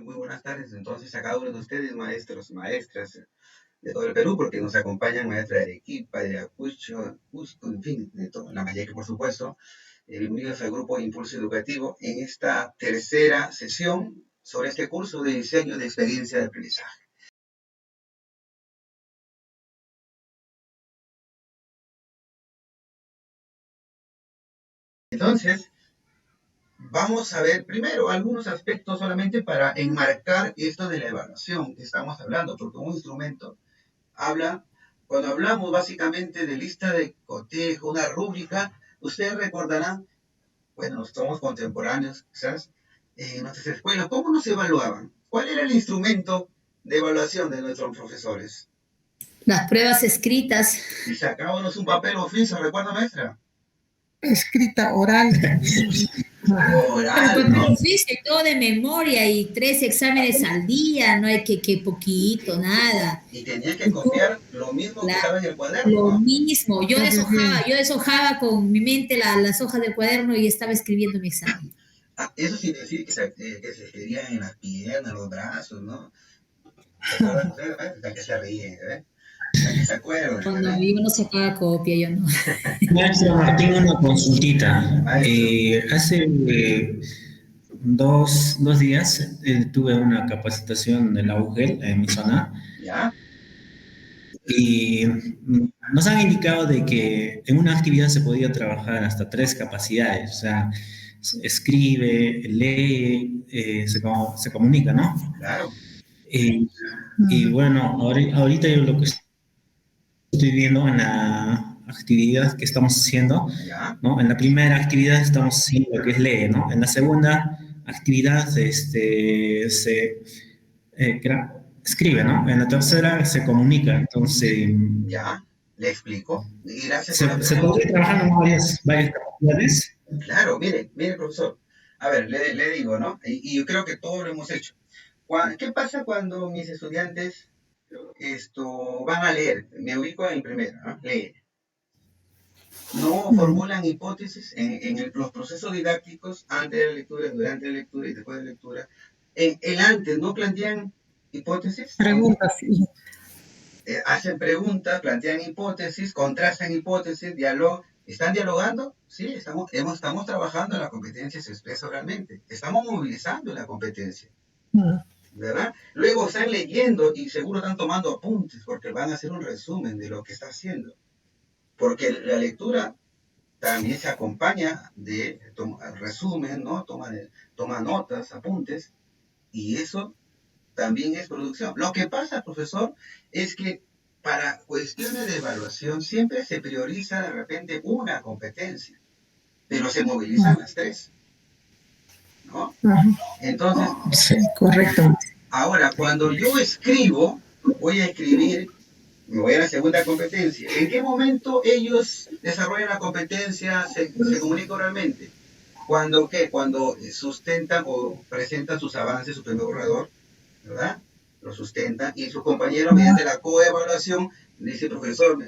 muy buenas tardes entonces a cada uno de ustedes, maestros, maestras de todo el Perú, porque nos acompañan maestras de Arequipa, de Ayacucho, Cusco, en fin, de toda la Mayeca, por supuesto. Bienvenidos al Grupo Impulso Educativo en esta tercera sesión sobre este curso de diseño de experiencia de aprendizaje. Entonces, vamos a ver primero algunos aspectos solamente para enmarcar esto de la evaluación que estamos hablando, porque un instrumento habla, cuando hablamos básicamente de lista de cotejo, una rúbrica, ustedes recordarán, bueno, somos contemporáneos, quizás, en nuestras escuelas, ¿cómo nos evaluaban? ¿Cuál era el instrumento de evaluación de nuestros profesores? Las pruebas escritas. Y sacábamos un papel oficio, ¿recuerda, maestra? Escrita, oral. Oral, ¿no? Oficio, todo de memoria y 3 exámenes al día, no hay que poquito, nada. Y tenía que copiar lo mismo que estaba en el cuaderno, Lo ¿no? mismo, yo deshojaba con mi mente las hojas del cuaderno y estaba escribiendo mi examen. Eso sin decir que se escribían en las piernas, los brazos, ¿no? ¿Se acuerdan ustedes? La que se ríen, ¿eh? La que se acuerdan. Cuando yo no sacaba copia, yo no. Maestro Martín, una consultita. Hace dos días tuve una capacitación de la UGEL en mi zona. ¿Ya? Y nos han indicado de que en una actividad se podía trabajar hasta 3 capacidades. O sea, escribe, lee, se comunica, ¿no? Claro. Y bueno, ahorita yo lo que estoy viendo en la actividad que estamos haciendo, ¿no? En la primera actividad estamos haciendo lo que es lee, ¿no? En la segunda actividad escribe, ¿no? En la tercera se comunica, entonces... Ya, le explico. Y gracias ¿Se podría trabajar en varias capacidades? Claro, mire, profesor. A ver, le digo, ¿no? Y yo creo que todo lo hemos hecho. ¿Qué pasa cuando mis estudiantes van a leer? Me ubico en el primero, ¿no? Leer. No formulan hipótesis en los procesos didácticos antes de la lectura, durante la lectura y después de la lectura. El antes no plantean hipótesis. Preguntas, sí. Hacen preguntas, plantean hipótesis, contrastan hipótesis, ¿están dialogando? Sí, estamos trabajando en la competencia, se expresa oralmente. Estamos movilizando la competencia. ¿Verdad? Luego están leyendo y seguro están tomando apuntes porque van a hacer un resumen de lo que está haciendo. Porque la lectura también se acompaña de resumen, ¿no? Toma notas, apuntes, y eso también es producción. Lo que pasa, profesor, es que para cuestiones de evaluación siempre se prioriza de repente una competencia, pero se movilizan las 3, ¿no? Entonces, sí, correcto. Ahora, cuando yo escribo, voy a escribir, me voy a la segunda competencia. ¿En qué momento ellos desarrollan la competencia, se comunican oralmente? Cuando sustentan o presentan sus avances, su primer borrador, ¿verdad? Lo sustentan y su compañero mediante la coevaluación dice, profesor,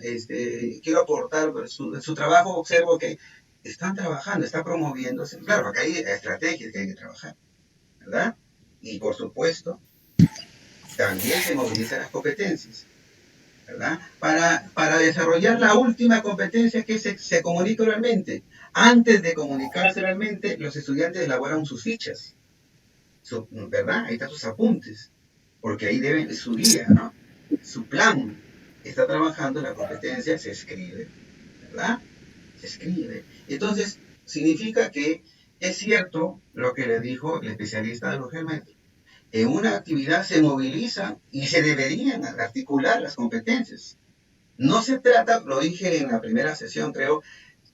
quiero aportar su trabajo, observo que están trabajando, está promoviéndose. Claro, acá hay estrategias que hay que trabajar, ¿verdad? Y por supuesto, también se movilizan las competencias, ¿verdad? Para desarrollar la última competencia que se comunica oralmente. Antes de comunicarse oralmente, los estudiantes elaboran sus fichas, ¿verdad? Ahí están sus apuntes, porque ahí deben su guía, ¿no? Su plan. Está trabajando la competencia, se escribe, ¿verdad? Se escribe. Entonces, significa que es cierto lo que le dijo el especialista de los geometros. En una actividad se movilizan y se deberían articular las competencias. No se trata, lo dije en la primera sesión, creo,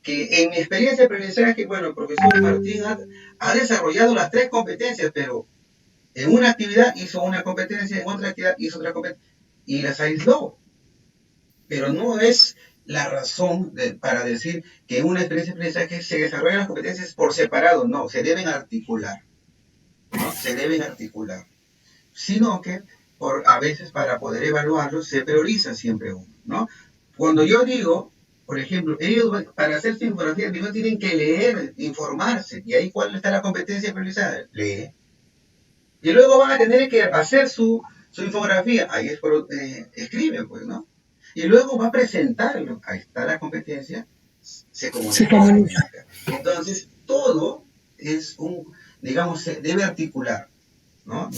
que en mi experiencia de aprendizaje, bueno, el profesor Martín ha desarrollado las 3 competencias, pero en una actividad hizo una competencia, en otra actividad hizo otra competencia, y las aisló. Pero no es la razón para decir que en una experiencia de aprendizaje se desarrollan las competencias por separado, no, se deben articular, ¿no? Se deben articular. Sino que a veces para poder evaluarlos se prioriza siempre uno, ¿no? Cuando yo digo, por ejemplo, ellos para hacer su infografía primero tienen que leer, informarse, y ahí ¿cuál está la competencia priorizada? Lee. Y luego van a tener que hacer su infografía. Ahí es por, escribe, pues, ¿no? Y luego va a presentarlo. Ahí está la competencia. Se Se comunica. comunica. Entonces, todo es digamos, se debe articular, ¿no?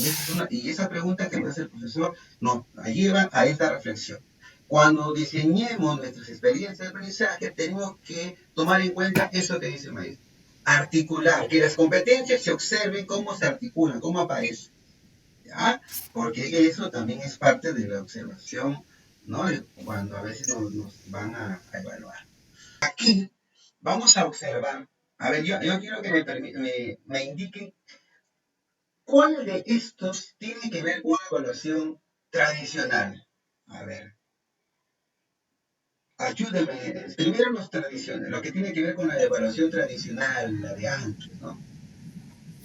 Y esa pregunta que me hace el profesor nos lleva a esta reflexión. Cuando diseñemos nuestras experiencias de aprendizaje, tenemos que tomar en cuenta eso que dice el maestro. Articular, que las competencias se observen cómo se articulan, cómo aparecen. ¿Ya? Porque eso también es parte de la observación, ¿no? Cuando a veces nos van a evaluar. Aquí vamos a observar. A ver, yo quiero que me indiquen cuál de estos tiene que ver con una evaluación tradicional. A ver, ayúdenme. Primero los tradicionales, lo que tiene que ver con la evaluación tradicional, la de antes, ¿no?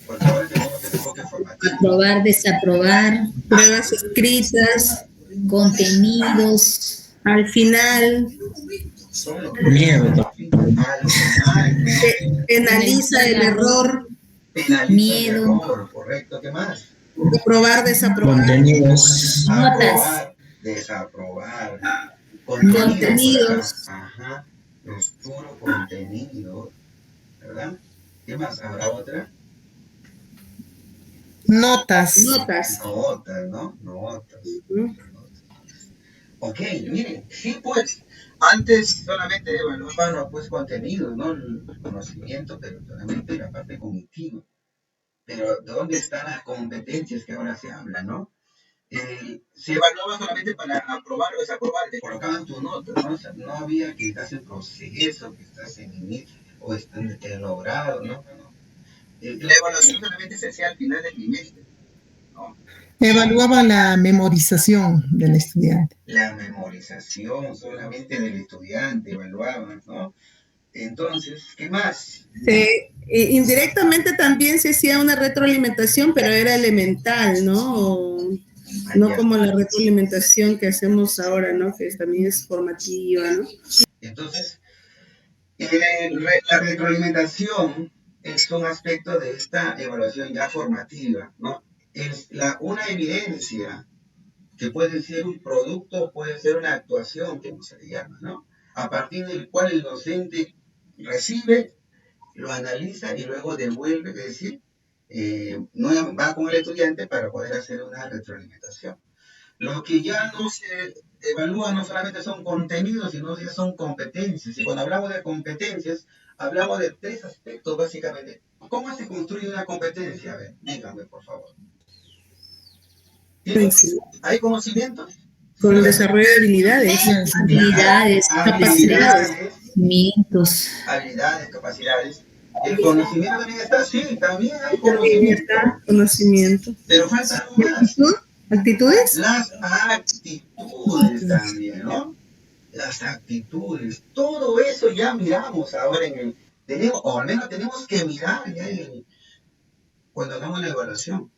Porque ahora tenemos el enfoque formativo. Aprobar, desaprobar, Pruebas escritas, contenidos, al final, Son los Miedo. al final. penaliza el error, Penaliza Miedo. el error, correcto. ¿Qué más? aprobar, desaprobar, Contenidos. Notas. Aprobar, desaprobar. Contenidos. Ajá. Los puros contenidos. ¿Verdad? ¿Qué más? ¿Habrá otra? Notas. notas. Notas, ¿no? Notas. Ujú. Ok, miren, sí, pues, antes solamente evaluaban pues contenidos, ¿no? El conocimiento, pero solamente la parte cognitiva. Pero ¿dónde están las competencias que ahora se habla, no? Se evaluaba solamente para aprobar o desaprobar, te colocaban tu nota, ¿no? O sea, no había que estás en proceso, que estás en inicio, o estás en logrado, ¿no? La evaluación solamente se hacía al final del trimestre, ¿no? Evaluaba la memorización del estudiante. La memorización solamente del estudiante evaluaban, ¿no? Entonces, ¿qué más? Indirectamente también se hacía una retroalimentación, pero era elemental, ¿no? No como la retroalimentación que hacemos ahora, ¿no? Que también es formativa, ¿no? Entonces, la retroalimentación es un aspecto de esta evaluación ya formativa, ¿no? Es una evidencia que puede ser un producto, puede ser una actuación, como se le llama, ¿no? A partir del cual el docente recibe, lo analiza y luego devuelve, es decir, no va con el estudiante para poder hacer una retroalimentación. Lo que ya no se evalúa no solamente son contenidos, sino ya son competencias. Y cuando hablamos de competencias, hablamos de tres aspectos básicamente. ¿Cómo se construye una competencia? A ver, díganme, por favor. ¿Hay conocimientos? Con el desarrollo de habilidades. habilidades, capacidades, Habilidades, conocimientos. capacidades. El conocimiento también está, sí, también hay También conocimiento. está conocimiento. Pero falta algo más. ¿Actitudes? Las actitudes también, ¿no? Las actitudes. Todo eso ya miramos ahora tenemos, o al menos tenemos que mirar ya cuando hagamos la evaluación,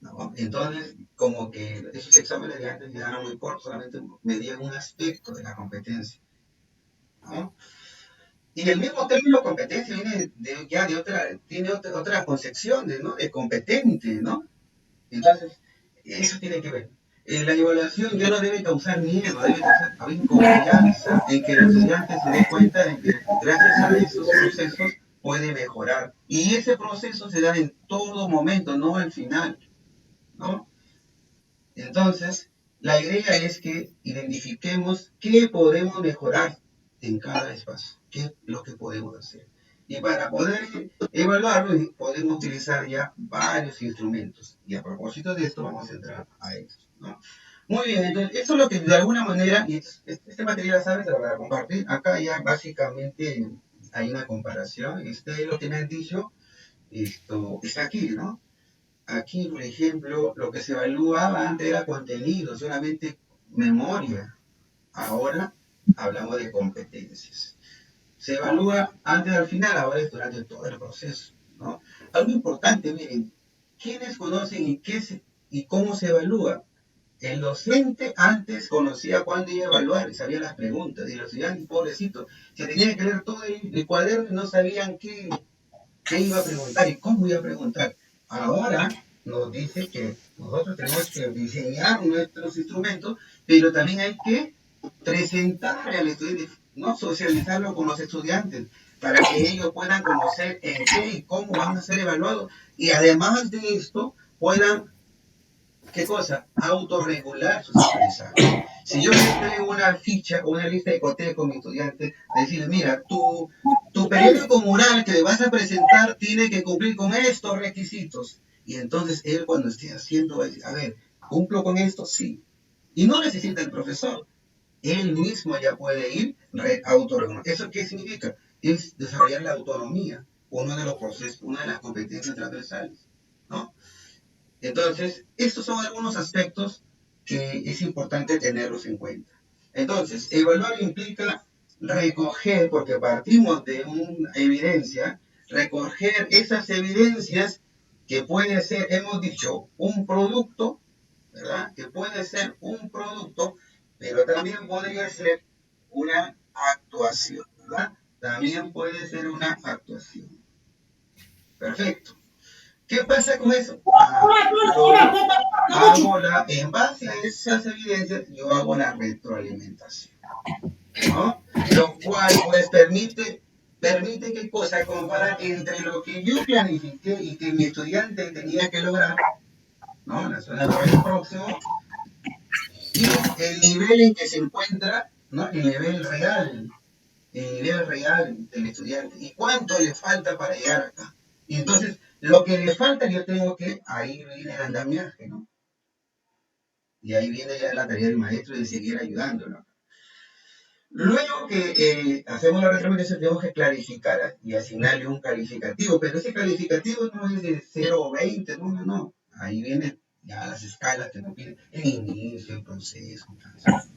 ¿no? Entonces, como que esos exámenes de antes ya eran muy cortos, solamente medían un aspecto de la competencia, ¿no? Y el mismo término competencia viene tiene otra concepción ¿no? De competente, ¿no? Entonces, eso tiene que ver. La evaluación ya no debe causar miedo, debe causar confianza en que el estudiante se dé cuenta de que gracias a esos procesos puede mejorar. Y ese proceso se da en todo momento, no al final, ¿no? Entonces, la idea es que identifiquemos qué podemos mejorar en cada espacio, qué es lo que podemos hacer. Y para poder evaluarlo, podemos utilizar ya varios instrumentos. Y a propósito de esto, vamos a entrar a esto, ¿no? Muy bien, entonces, eso es lo que de alguna manera, y este material, ¿sabes? Se lo voy a compartir. Acá ya básicamente hay una comparación. Lo que me han dicho, esto está aquí, ¿no? Aquí, por ejemplo, lo que se evaluaba antes era contenido, solamente memoria. Ahora hablamos de competencias. Se evalúa antes al final, ahora es durante todo el proceso, ¿no? Algo importante, miren, ¿quiénes conocen y cómo se evalúa? El docente antes conocía cuándo iba a evaluar y sabía las preguntas, y los estudiantes, pobrecitos, se tenían que leer todo el cuaderno y no sabían qué iba a preguntar y cómo iba a preguntar. ahora nos dice que nosotros tenemos que diseñar nuestros instrumentos, pero también hay que presentarle al estudiante, no socializarlo con los estudiantes, para que ellos puedan conocer en qué y cómo van a ser evaluados, y además de esto, puedan, ¿qué cosa? Autorregular sus aprendizajes. Si yo les traigo una ficha o una lista de cotejo con mi estudiante, decirle, mira, tu periódico mural que vas a presentar tiene que cumplir con estos requisitos. Y entonces él cuando esté haciendo, va a decir, a ver, ¿cumplo con esto? Sí. Y no necesita el profesor. Él mismo ya puede ir autorregulando. ¿Eso qué significa? Es desarrollar la autonomía, uno de los procesos, una de las competencias transversales, ¿no? Entonces, estos son algunos aspectos que es importante tenerlos en cuenta. Entonces, evaluar implica recoger, porque partimos de una evidencia, recoger esas evidencias que puede ser, hemos dicho, un producto, ¿verdad? Que puede ser un producto, pero también podría ser una actuación, ¿verdad? También puede ser una actuación. Perfecto. ¿Qué pasa con eso? En base a esas evidencias, yo hago la retroalimentación, ¿no? Lo cual, pues, permite qué cosa, comparar entre lo que yo planifiqué y que mi estudiante tenía que lograr, ¿no? La zona de próximo, y el nivel en que se encuentra, ¿no? El nivel real del estudiante y cuánto le falta para llegar acá. Y entonces, lo que le falta yo tengo que, ahí viene el andamiaje, ¿no? Y ahí viene ya la tarea del maestro de seguir ayudándolo. Luego que hacemos la retroalimentación, tenemos que clarificar y asignarle un calificativo, pero ese calificativo no es de 0 o 20, no. Ahí vienen ya las escalas que nos piden, el inicio, el proceso,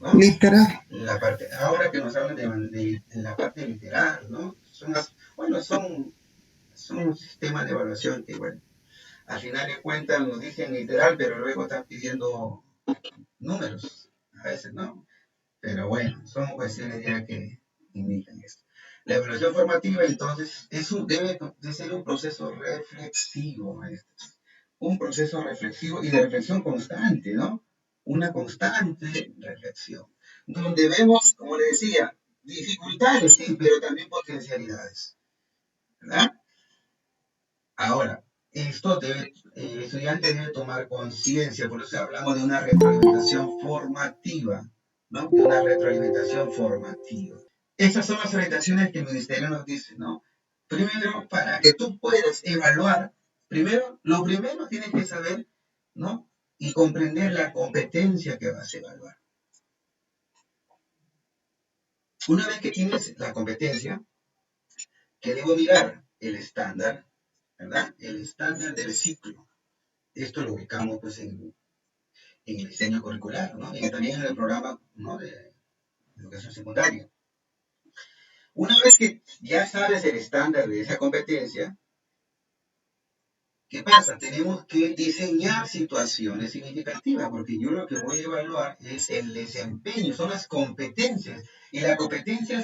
¿no? Literal. La parte, ahora que nos hablan de la parte literal, ¿no? Son un sistema de evaluación que, bueno, al final de cuentas nos dicen literal, pero luego están pidiendo números, a veces, ¿no? Pero bueno, son cuestiones ya que indican esto. La evaluación formativa, entonces, debe de ser un proceso reflexivo, maestros. Un proceso reflexivo y de reflexión constante, ¿no? Una constante reflexión. Donde vemos, como le decía, dificultades, sí, pero también potencialidades, ¿verdad? Ahora, el estudiante debe tomar conciencia, por eso hablamos de una retroalimentación formativa, ¿no? De una retroalimentación formativa. Esas son las orientaciones que el ministerio nos dice, ¿no? Primero, para que tú puedas evaluar, lo primero tienes que saber, ¿no? Y comprender la competencia que vas a evaluar. Una vez que tienes la competencia, que debo mirar el estándar, ¿verdad? El estándar del ciclo. Esto lo ubicamos pues en el diseño curricular, ¿no? Y también en el programa, ¿no? De educación secundaria. Una vez que ya sabes el estándar de esa competencia, ¿qué pasa? Tenemos que diseñar situaciones significativas, porque yo lo que voy a evaluar es el desempeño, son las competencias. Y la competencia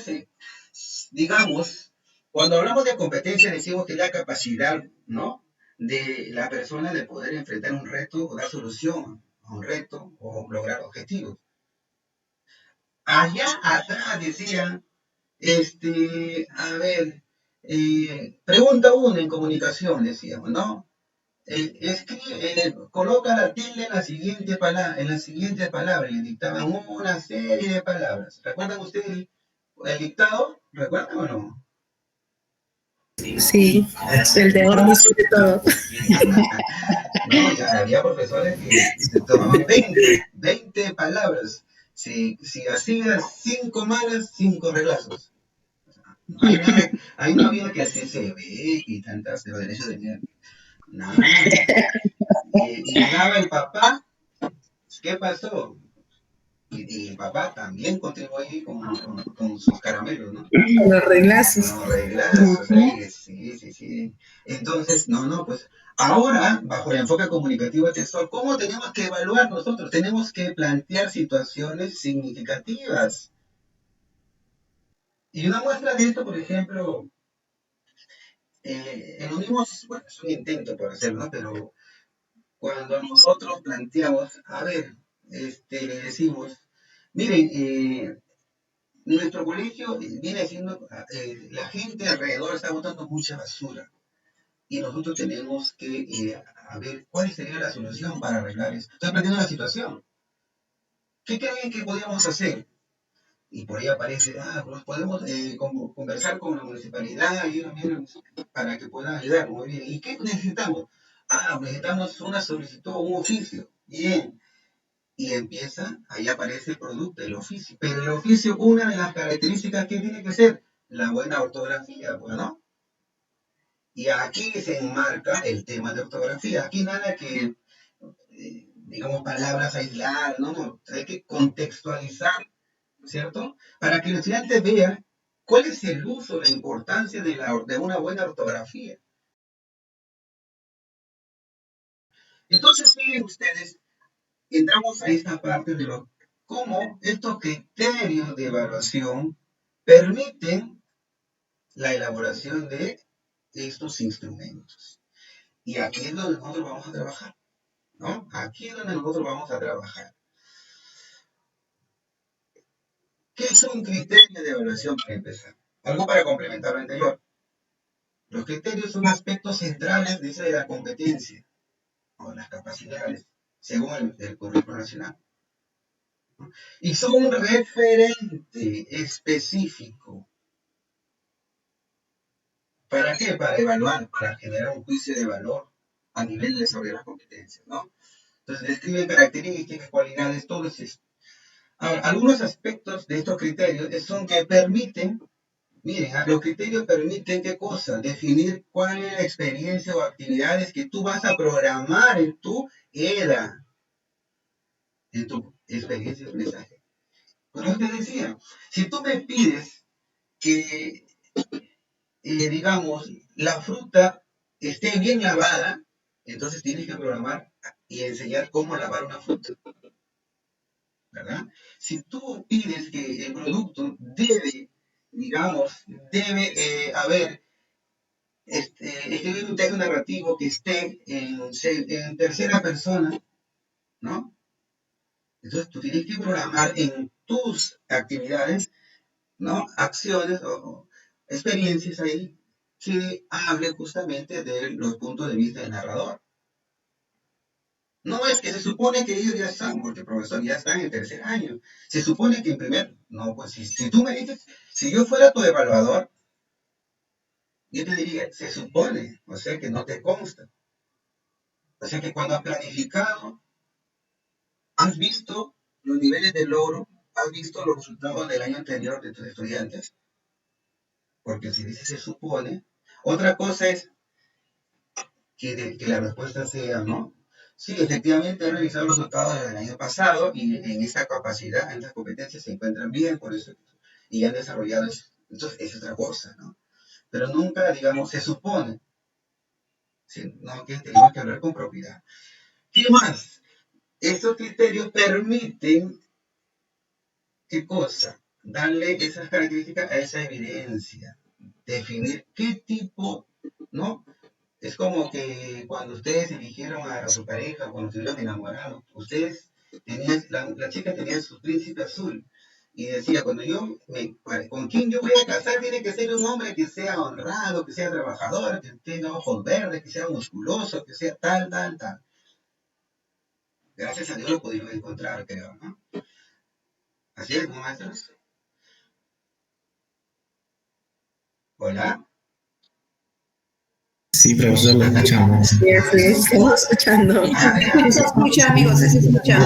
digamos, cuando hablamos de competencia decimos que es la capacidad, ¿no? De la persona de poder enfrentar un reto o dar solución a un reto o lograr objetivos. Allá atrás decían, a ver, pregunta uno en comunicación, decíamos, ¿no? Coloca la tilde en la siguiente palabra, le dictaban una serie de palabras. ¿Recuerdan ustedes el dictado? ¿Recuerdan o no? Sí, el de orden sobre todo. No, ya había profesores que se tomaban 20 palabras. Si hacías 5 malas, 5 reglazos. Ahí no había que hacerse ve y tantas de los derechos de mierda. Nada. Y llegaba el papá, ¿qué pasó? Y el papá también contribuye con sus caramelos, ¿no? Los reglazos. Los reglazos, ahí, sí. Entonces, pues ahora, bajo el enfoque comunicativo textual, ¿cómo tenemos que evaluar nosotros? Tenemos que plantear situaciones significativas. Y una muestra de esto, por ejemplo, en unimos, bueno, es un intento por hacerlo, ¿no? Pero cuando nosotros planteamos, a ver, le decimos, miren, nuestro colegio viene siendo, la gente alrededor está botando mucha basura y nosotros tenemos que, a ver, ¿cuál sería la solución para arreglar eso? Estoy planteando la situación. ¿Qué creen que podríamos hacer? Y por ahí aparece, pues podemos conversar con la municipalidad y para que puedan ayudar. Muy bien. ¿Y qué necesitamos? Necesitamos una solicitud o un oficio. Bien. Y empieza, ahí aparece el producto, el oficio. Pero el oficio, una de las características que tiene que ser la buena ortografía, pues, ¿no? Y aquí se enmarca el tema de ortografía. Aquí nada que, digamos, palabras aisladas, ¿no? Hay que contextualizar, ¿cierto? Para que el estudiante vea cuál es el uso, la importancia de una buena ortografía. Entonces, miren ustedes, entramos a esta parte de cómo estos criterios de evaluación permiten la elaboración de estos instrumentos. Y aquí es donde nosotros vamos a trabajar, ¿no? Aquí es donde nosotros vamos a trabajar. ¿Qué es un criterio de evaluación para empezar? Algo para complementar lo anterior. Los criterios son aspectos centrales, dice, de la competencia o las capacidades, según el currículo nacional. Y son un referente específico. ¿Para qué? Para evaluar, para generar un juicio de valor a nivel de desarrollo de las competencias, ¿no? Entonces describen características, cualidades, todo eso. Ahora, algunos aspectos de estos criterios son que permiten, miren, los criterios permiten qué cosa, definir cuál es la experiencia o actividades que tú vas a programar en tu EDA, en tu experiencia de aprendizaje. Por eso te decía, si tú me pides que, digamos, la fruta esté bien lavada, entonces tienes que programar y enseñar cómo lavar una fruta, ¿verdad? Si tú pides que el producto debe, digamos, escribir un texto narrativo que esté en tercera persona, ¿no? Entonces tú tienes que programar en tus actividades, ¿no? Acciones o experiencias ahí que hable justamente de los puntos de vista del narrador. No es que se supone que ellos ya están, porque el profesor ya está en el tercer año. Se supone que en primer, no, pues si tú me dices, si yo fuera tu evaluador, yo te diría, se supone, o sea que no te consta. O sea que cuando has planificado, has visto los niveles de logro, has visto los resultados del año anterior de tus estudiantes, porque si dice se supone, otra cosa es que la respuesta sea, ¿no? Sí, efectivamente he revisado los resultados del año pasado y en esa capacidad, en esas competencias se encuentran bien, por eso, y han desarrollado eso. Entonces, es otra cosa, ¿no? Pero nunca, digamos, se supone, sino que tenemos que hablar con propiedad. ¿Qué más? Estos criterios permiten, ¿qué cosa? Darle esas características a esa evidencia, definir qué tipo, ¿no? Es como que cuando ustedes eligieron a su pareja, cuando estuvieron enamorados, ustedes tenían, la chica tenía su príncipe azul y decía, con quien yo voy a casar tiene que ser un hombre que sea honrado, que sea trabajador, que tenga ojos verdes, que sea musculoso, que sea tal, tal, tal. Gracias a Dios lo pudimos encontrar, creo, ¿no? Así es, ¿no, maestros? Hola. Sí, profesor, lo escuchamos. Sí, estamos escuchando. Se escucha, amigos, se escucha.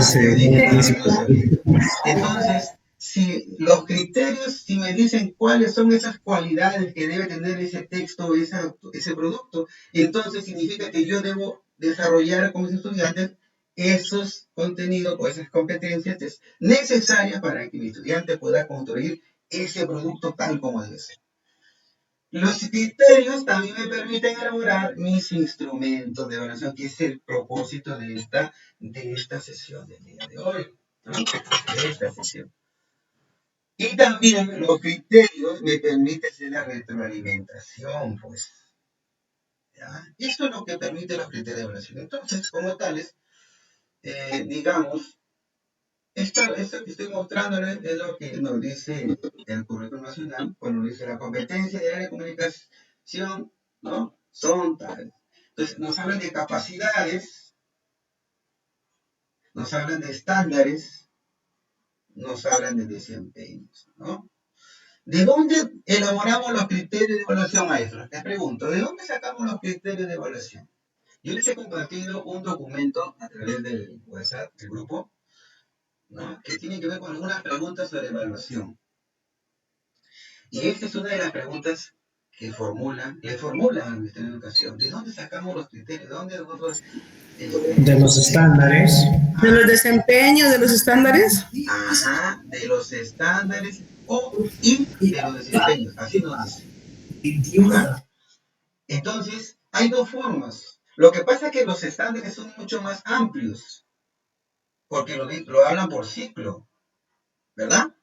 Entonces, si los criterios, si me dicen cuáles son esas cualidades que debe tener ese texto, ese producto, entonces significa que yo debo desarrollar con mis estudiantes esos contenidos o esas competencias necesarias para que mi estudiante pueda construir ese producto tal como debe ser. Los criterios también me permiten elaborar mis instrumentos de evaluación, que es el propósito de esta sesión del día de hoy, ¿no? De esta sesión. Y también los criterios me permiten hacer la retroalimentación, pues. ¿Ya? Esto es lo que permite los criterios de evaluación. Entonces, como tales, digamos, esto que estoy mostrándoles es lo que nos dice el currículum nacional, cuando dice la competencia de área de comunicación, ¿no? Son tales. Entonces, nos hablan de capacidades, nos hablan de estándares, nos hablan de desempeños, ¿no? ¿De dónde elaboramos los criterios de evaluación, maestro? Les pregunto, ¿de dónde sacamos los criterios de evaluación? Yo les he compartido un documento a través del WhatsApp, del grupo, ¿no? Que tiene que ver con algunas preguntas sobre evaluación. Y esta es una de las preguntas que le formulan al Ministerio de Educación. ¿De dónde sacamos los criterios? ¿De dónde nosotros... de los estándares. ¿De los desempeños, de los estándares? Ajá, de los estándares y de los desempeños. Así nos dice. ¿Verdad? Entonces, hay dos formas. Lo que pasa es que los estándares son mucho más amplios, porque lo hablan por ciclo, ¿verdad?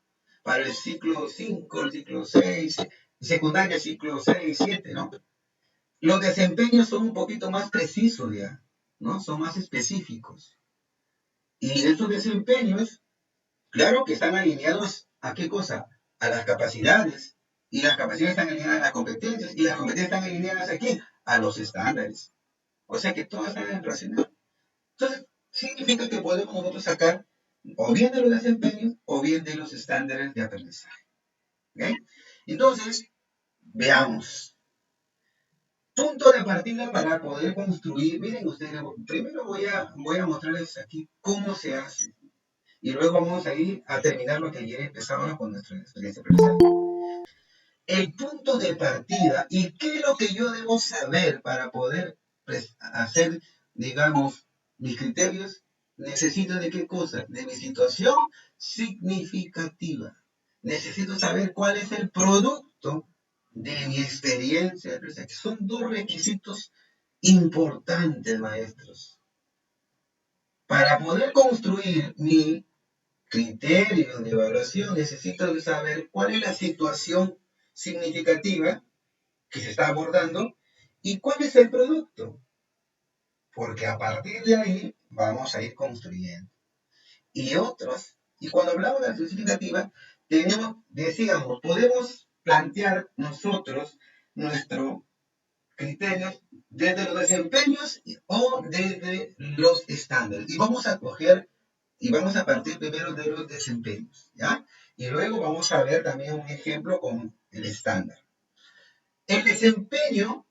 Para el ciclo 5, el ciclo 6, secundaria, ciclo 6, 7, ¿no? Los desempeños son un poquito más precisos ya, ¿no? Son más específicos. Y estos desempeños, claro que están alineados ¿a qué cosa? A las capacidades. Y las capacidades están alineadas a las competencias. Y las competencias están alineadas ¿a qué? A los estándares. O sea que todo está relacionado. Entonces, significa que podemos nosotros sacar o bien de los desempeños o bien de los estándares de aprendizaje. ¿Okay? Entonces, veamos. Punto de partida para poder construir. Miren ustedes, primero voy a mostrarles aquí cómo se hace. Y luego vamos a ir a terminar lo que ayer empezamos con nuestra experiencia profesional. El punto de partida y qué es lo que yo debo saber para poder hacer, digamos, mis criterios. Necesito de qué cosa? De mi situación significativa. Necesito saber cuál es el producto de mi experiencia. Son dos requisitos importantes, maestros. Para poder construir mi criterio de evaluación, necesito saber cuál es la situación significativa que se está abordando y cuál es el producto. Porque a partir de ahí vamos a ir construyendo. Y cuando hablamos de la situación significativa, decíamos, podemos plantear nosotros nuestro criterios desde los desempeños o desde los estándares. Y vamos a partir primero de los desempeños, ¿ya? Y luego vamos a ver también un ejemplo con el estándar. El desempeño,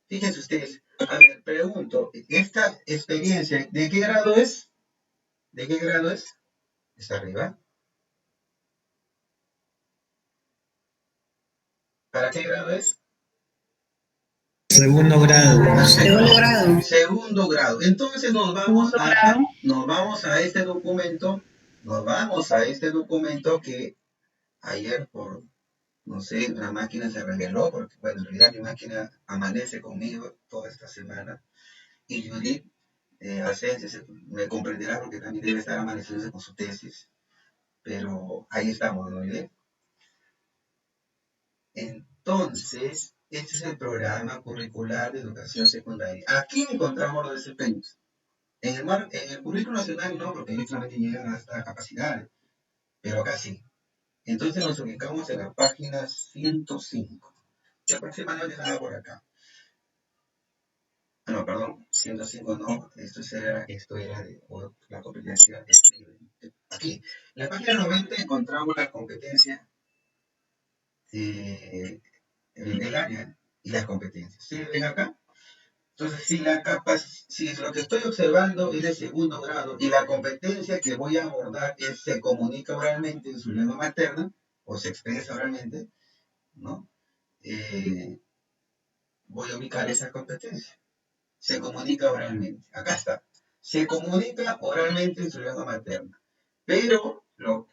fíjense ustedes, a ver, pregunto, ¿esta experiencia de qué grado es? ¿De qué grado es? ¿Está arriba? ¿Para qué grado es? Segundo grado. Segundo grado. Segundo grado. Entonces nos vamos a este documento, que ayer no sé, la máquina se reveló, porque bueno, en realidad mi máquina amanece conmigo toda esta semana. Y Judith Ascensia me comprenderá porque también debe estar amaneciéndose con su tesis. Pero ahí estamos, ¿no? Entonces, este es el programa curricular de educación secundaria. Aquí encontramos los desempeños. En el currículo nacional no, porque ellos solamente llegan hasta capacidades, pero acá sí. Entonces nos ubicamos en la página 105, que aproximadamente estaba por acá. No, perdón, 105 no, esto era de la competencia. Aquí, en la página 90 encontramos la competencia el área y las competencias. ¿Sí ven acá? Entonces, si lo que estoy observando es de segundo grado y la competencia que voy a abordar se comunica oralmente en su lengua materna o se expresa oralmente, ¿no? Voy a ubicar esa competencia. Se comunica oralmente. Acá está. Se comunica oralmente en su lengua materna. Pero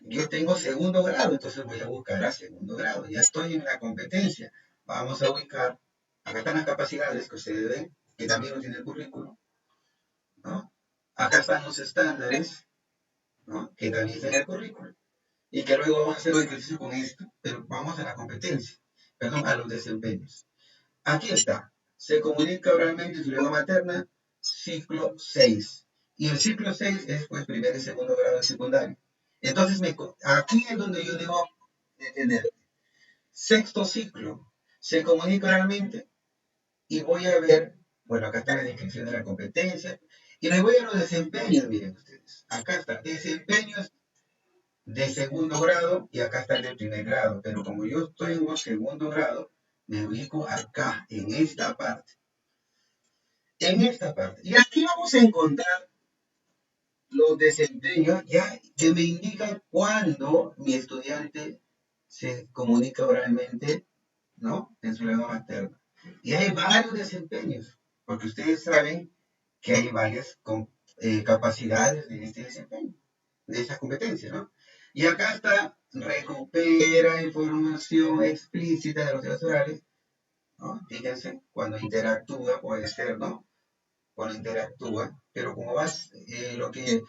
yo tengo segundo grado, entonces voy a buscar a segundo grado. Ya estoy en la competencia. Vamos a ubicar. Acá están las capacidades que ustedes ven, que también lo tiene el currículo, ¿no? Acá están los estándares, ¿no? Que también están en el currículo. Y que luego vamos a hacer un ejercicio con esto, pero vamos a la competencia. perdón, a los desempeños. Aquí está. Se comunica oralmente en su lengua materna, ciclo 6. Y el ciclo 6 es pues primer y segundo grado de secundario. Entonces, aquí es donde yo debo detener. Sexto ciclo. Se comunica oralmente y voy a ver, bueno, acá está la descripción de la competencia. Y me voy a los desempeños, miren ustedes. Acá está, desempeños de segundo grado y acá está el de primer grado. Pero como yo estoy en un segundo grado, me ubico acá, en esta parte. En esta parte. Y aquí vamos a encontrar los desempeños ya que me indican cuándo mi estudiante se comunica oralmente, ¿no? En su lengua materna. Y hay varios desempeños, porque ustedes saben que hay varias capacidades de este desempeño, de esta competencia, ¿no? Y acá está, recupera información explícita de los temas orales, ¿no? Fíjense, cuando interactúa puede ser, ¿no? Cuando interactúa, pero como vas, lo que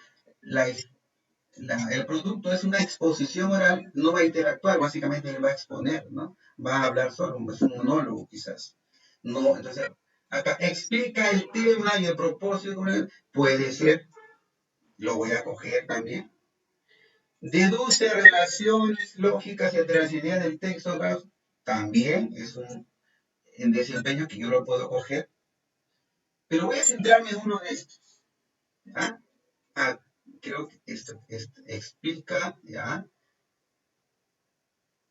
el producto es una exposición oral, no va a interactuar, básicamente él va a exponer, ¿no? Va a hablar solo, es un monólogo quizás. No, entonces, acá explica el tema y el propósito, puede ser, lo voy a coger también. Deduce relaciones lógicas entre las ideas del texto, también es un desempeño que yo lo puedo coger. Pero voy a centrarme en uno de estos. ¿Ah? Creo que esto explica, ¿ya?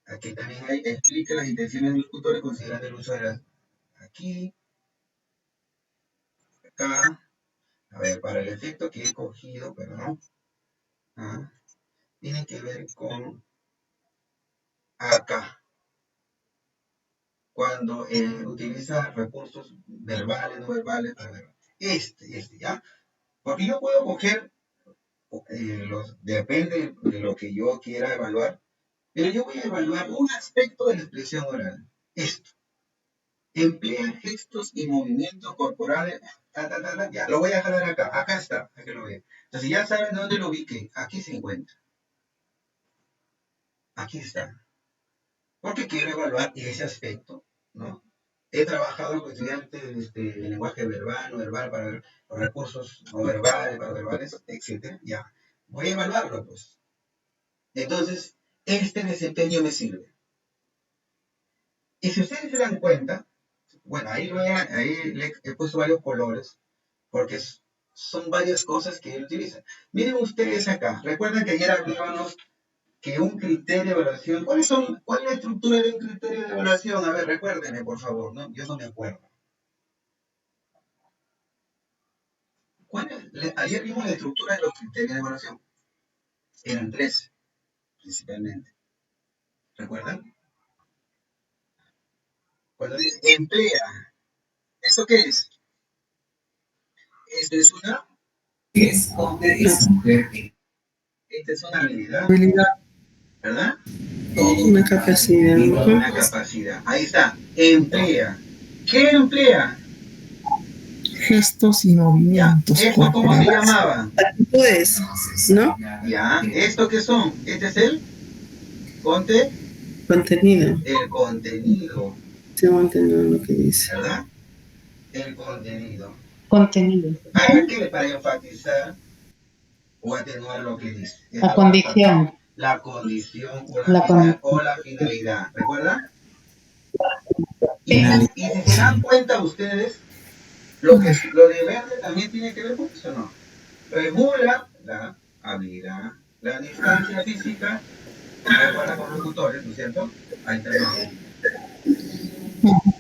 Aquí también explica las intenciones del locutor considerando el uso de las... Aquí, acá, a ver, para el efecto que he cogido, perdón, tiene que ver con acá, cuando utiliza recursos verbales, no verbales, ¿ya? Porque yo puedo coger, depende de lo que yo quiera evaluar, pero yo voy a evaluar un aspecto de la expresión oral. Esto. Emplea gestos y movimientos corporales. Ya, lo voy a dejar acá. Acá está. Aquí lo veo. Entonces ya saben dónde lo ubiqué. Aquí se encuentra. Aquí está. Porque quiero evaluar ese aspecto, ¿no? He trabajado con estudiantes de lenguaje verbal, no verbal, para ver los recursos no verbales, para verbales, etc. Ya. Voy a evaluarlo, pues. Entonces, este desempeño me sirve. Y si ustedes se dan cuenta, bueno, ahí le he puesto varios colores, porque son varias cosas que él utiliza. Miren ustedes acá, recuerden que ayer hablábamos que un criterio de evaluación, ¿cuál es la estructura de un criterio de evaluación? A ver, recuérdenme, por favor, ¿no? Yo no me acuerdo. Ayer vimos la estructura de los criterios de evaluación. Eran 3, principalmente. ¿Recuerdan? Cuando dice emplea, ¿eso qué es? Esto es una... Esta es una habilidad, ¿verdad? Una capacidad. Una capacidad. Ahí está. Emplea. ¿Qué emplea? Gestos y movimientos. ¿Esto cómo se llamaba? Actitudes, ¿no? Ya. ¿Esto qué son? Este es el Contenido. El contenido. Se va a entender lo que dice. ¿Verdad? El contenido. Contenido. ¿Para qué? Para enfatizar o atenuar lo que dice. La condición. La condición o la finalidad. ¿Recuerda? Y si se dan cuenta ustedes, lo de verde también tiene que ver con eso, ¿no? Regula la habilidad, la distancia física, recuerda con los tutores, ¿no es cierto? Ahí está.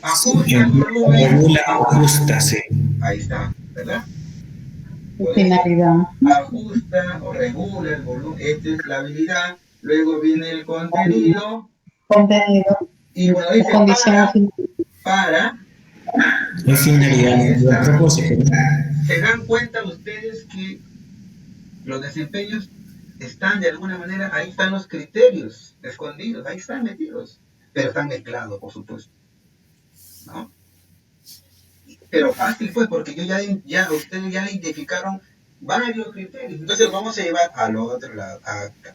Ajusta el volumen. Regula, ajusta, sí. Ahí está, ¿verdad? Finalidad. Ajusta o regula el volumen. Esta es la habilidad. Luego viene el contenido. Contenido. Y bueno, dice para. Es finalidad, el propósito. ¿Se dan cuenta ustedes que los desempeños están de alguna manera, ahí están los criterios escondidos, ahí están metidos, pero están mezclados, por supuesto, ¿no? Pero fácil fue porque ustedes ya identificaron varios criterios, entonces vamos a llevar al otro lado, acá,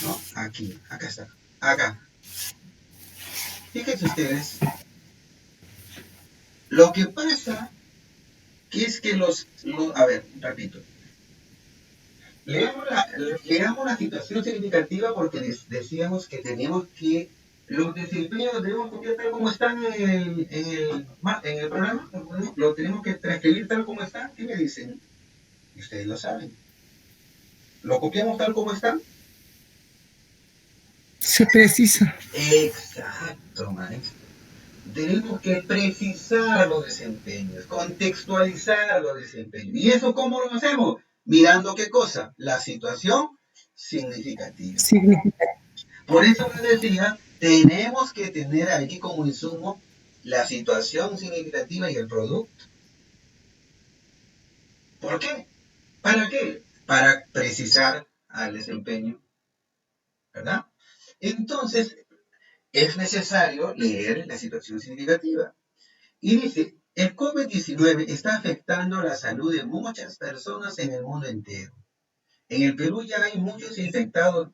¿no? Aquí, acá está, acá. Fíjense ustedes, lo que pasa que es que a ver, repito, leamos la situación significativa porque les decíamos que teníamos que, los desempeños los debemos copiar tal como están en el programa, lo tenemos que transcribir tal como está. ¿Qué me dicen? Y ustedes lo saben. ¿Lo copiamos tal como está? Se precisa. Exacto, maestro. Tenemos que precisar los desempeños, contextualizar los desempeños. ¿Y eso cómo lo hacemos? Mirando qué cosa? La situación significativa. Por eso les decía, tenemos que tener aquí como insumo la situación significativa y el producto. ¿Por qué? ¿Para qué? Para precisar al desempeño, ¿verdad? Entonces, es necesario leer la situación significativa. Y dice, el COVID-19 está afectando la salud de muchas personas en el mundo entero. En el Perú ya hay muchos infectados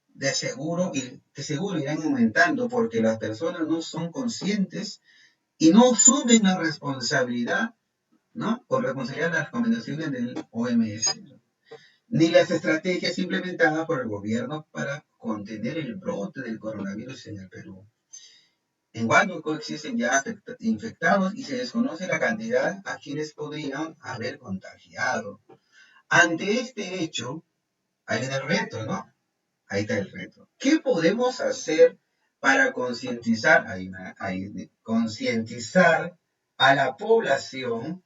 de seguro y de seguro irán aumentando porque las personas no son conscientes y no asumen la responsabilidad, ¿no? Por responsabilidad de las recomendaciones del OMS, ¿no? Ni las estrategias implementadas por el gobierno para contener el brote del coronavirus en el Perú. En Huánuco existen ya infectados y se desconoce la cantidad a quienes podrían haber contagiado. Ante este hecho, ahí viene el reto, ¿no? Ahí está el reto. ¿Qué podemos hacer para concientizar a la población,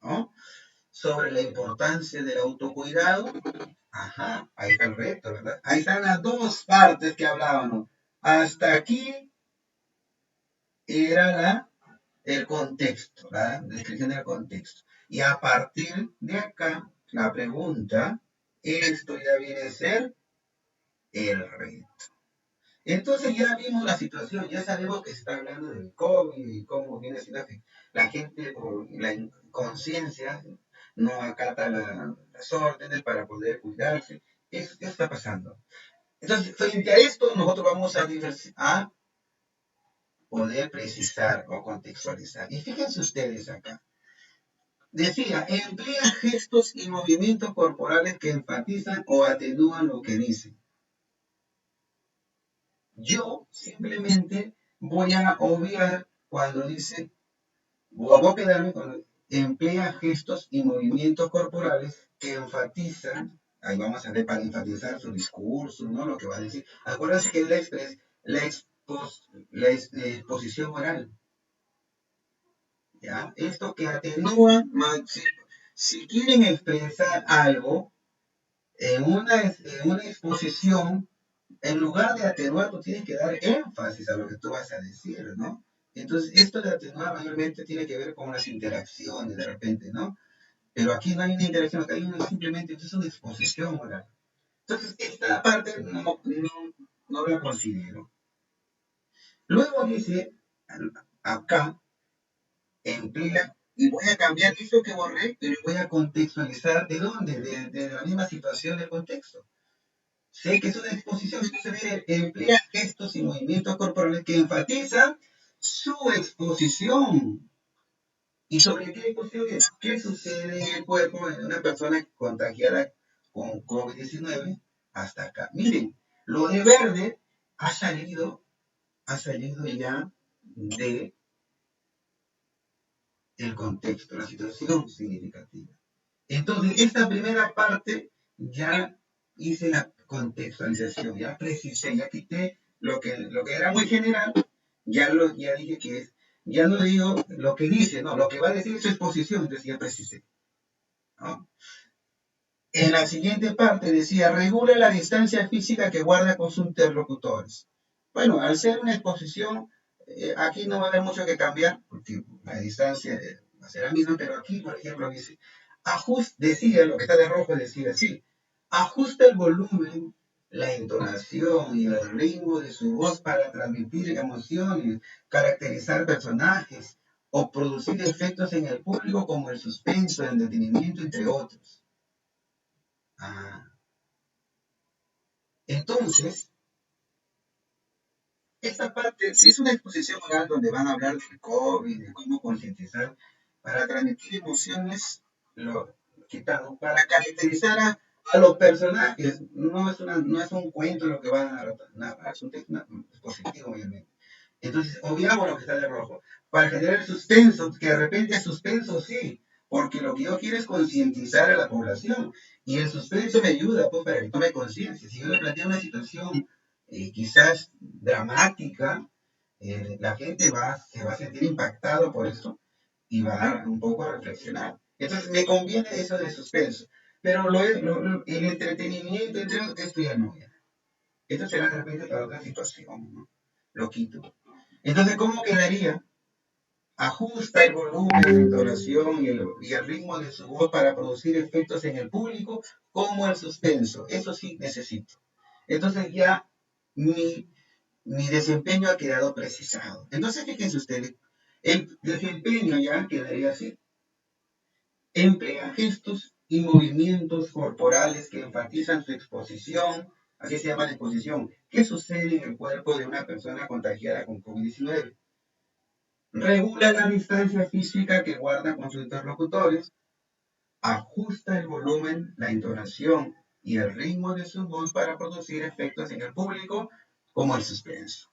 ¿no? Sobre la importancia del autocuidado? Ajá, ahí está el reto, ¿verdad? Ahí están las dos partes que hablábamos. Hasta aquí era el contexto, la descripción del contexto. Y a partir de acá, la pregunta, esto ya viene a ser el reto. Entonces ya vimos la situación, ya sabemos que se está hablando del COVID y cómo viene siendo que la gente por la inconsciencia no acata las órdenes para poder cuidarse. Eso está pasando. Entonces, frente a esto, nosotros vamos a poder precisar o contextualizar. Y fíjense ustedes acá. Decía, emplea gestos y movimientos corporales que enfatizan o atenúan lo que dicen. Yo simplemente voy a obviar cuando dice, voy a quedarme cuando emplea gestos y movimientos corporales que enfatizan, ahí vamos a ver para enfatizar su discurso, ¿no? Lo que va a decir. Acuérdense que es la exposición oral. ¿Ya? Esto que atenúa, si quieren expresar algo en una exposición, en lugar de atenuar, tú tienes que dar énfasis a lo que tú vas a decir, ¿no? Entonces, esto de atenuar mayormente tiene que ver con las interacciones de repente, ¿no? Pero aquí no hay una interacción, acá hay simplemente es una exposición oral. Entonces, esta parte no la considero. Luego dice, acá, emplea, y voy a cambiar esto que borré, pero voy a contextualizar de dónde, de la misma situación de contexto. Sé que es una exposición, emplea gestos y movimientos corporales que enfatizan su exposición. ¿Y sobre qué exposición es? ¿Qué sucede en el cuerpo de una persona contagiada con COVID-19 hasta acá? Miren, lo de verde ha salido ya de el contexto, la situación significativa. Entonces, esta primera parte ya hice la contextualización, ya precisé, ya quité lo que era muy general, ya dije que es, ya no digo lo que dice, no, lo que va a decir su exposición, entonces ya precisé, ¿no? En la siguiente parte decía, regula la distancia física que guarda con sus interlocutores. Bueno, al ser una exposición, aquí no va a haber mucho que cambiar, porque la distancia va a ser la misma, pero aquí, por ejemplo, dice, decía, lo que está de rojo decía así, ajusta el volumen, la entonación y el ritmo de su voz para transmitir emociones, caracterizar personajes o producir efectos en el público como el suspenso, el entretenimiento, entre otros. Entonces, esta parte, si es una exposición oral donde van a hablar del COVID, de cómo concientizar, para transmitir emociones, lo quitado, para caracterizar a los personajes, no es un cuento lo que van a narrar, es un texto positivo, obviamente. Entonces, obviamos lo que está de rojo, para generar suspenso, que de repente es suspenso, sí, porque lo que yo quiero es concientizar a la población, y el suspenso me ayuda, pues, para que tome conciencia. Si yo le planteo una situación quizás dramática, la gente se va a sentir impactado por eso y va a dar un poco a reflexionar. Entonces me conviene eso de suspenso, pero el entretenimiento, esto ya no. Esto será de repente para otra situación, ¿no? Lo quito. Entonces, ¿cómo quedaría? Ajusta el volumen, la entonación y el ritmo de su voz para producir efectos en el público, como el suspenso. Eso sí necesito. Entonces ya mi desempeño ha quedado precisado. Entonces, fíjense ustedes, el desempeño ya quedaría así. Emplea gestos y movimientos corporales que enfatizan su exposición, así se llama la exposición. ¿Qué sucede en el cuerpo de una persona contagiada con COVID-19? Regula la distancia física que guarda con sus interlocutores, ajusta el volumen, la entonación y el ritmo de su voz para producir efectos en el público, como el suspenso.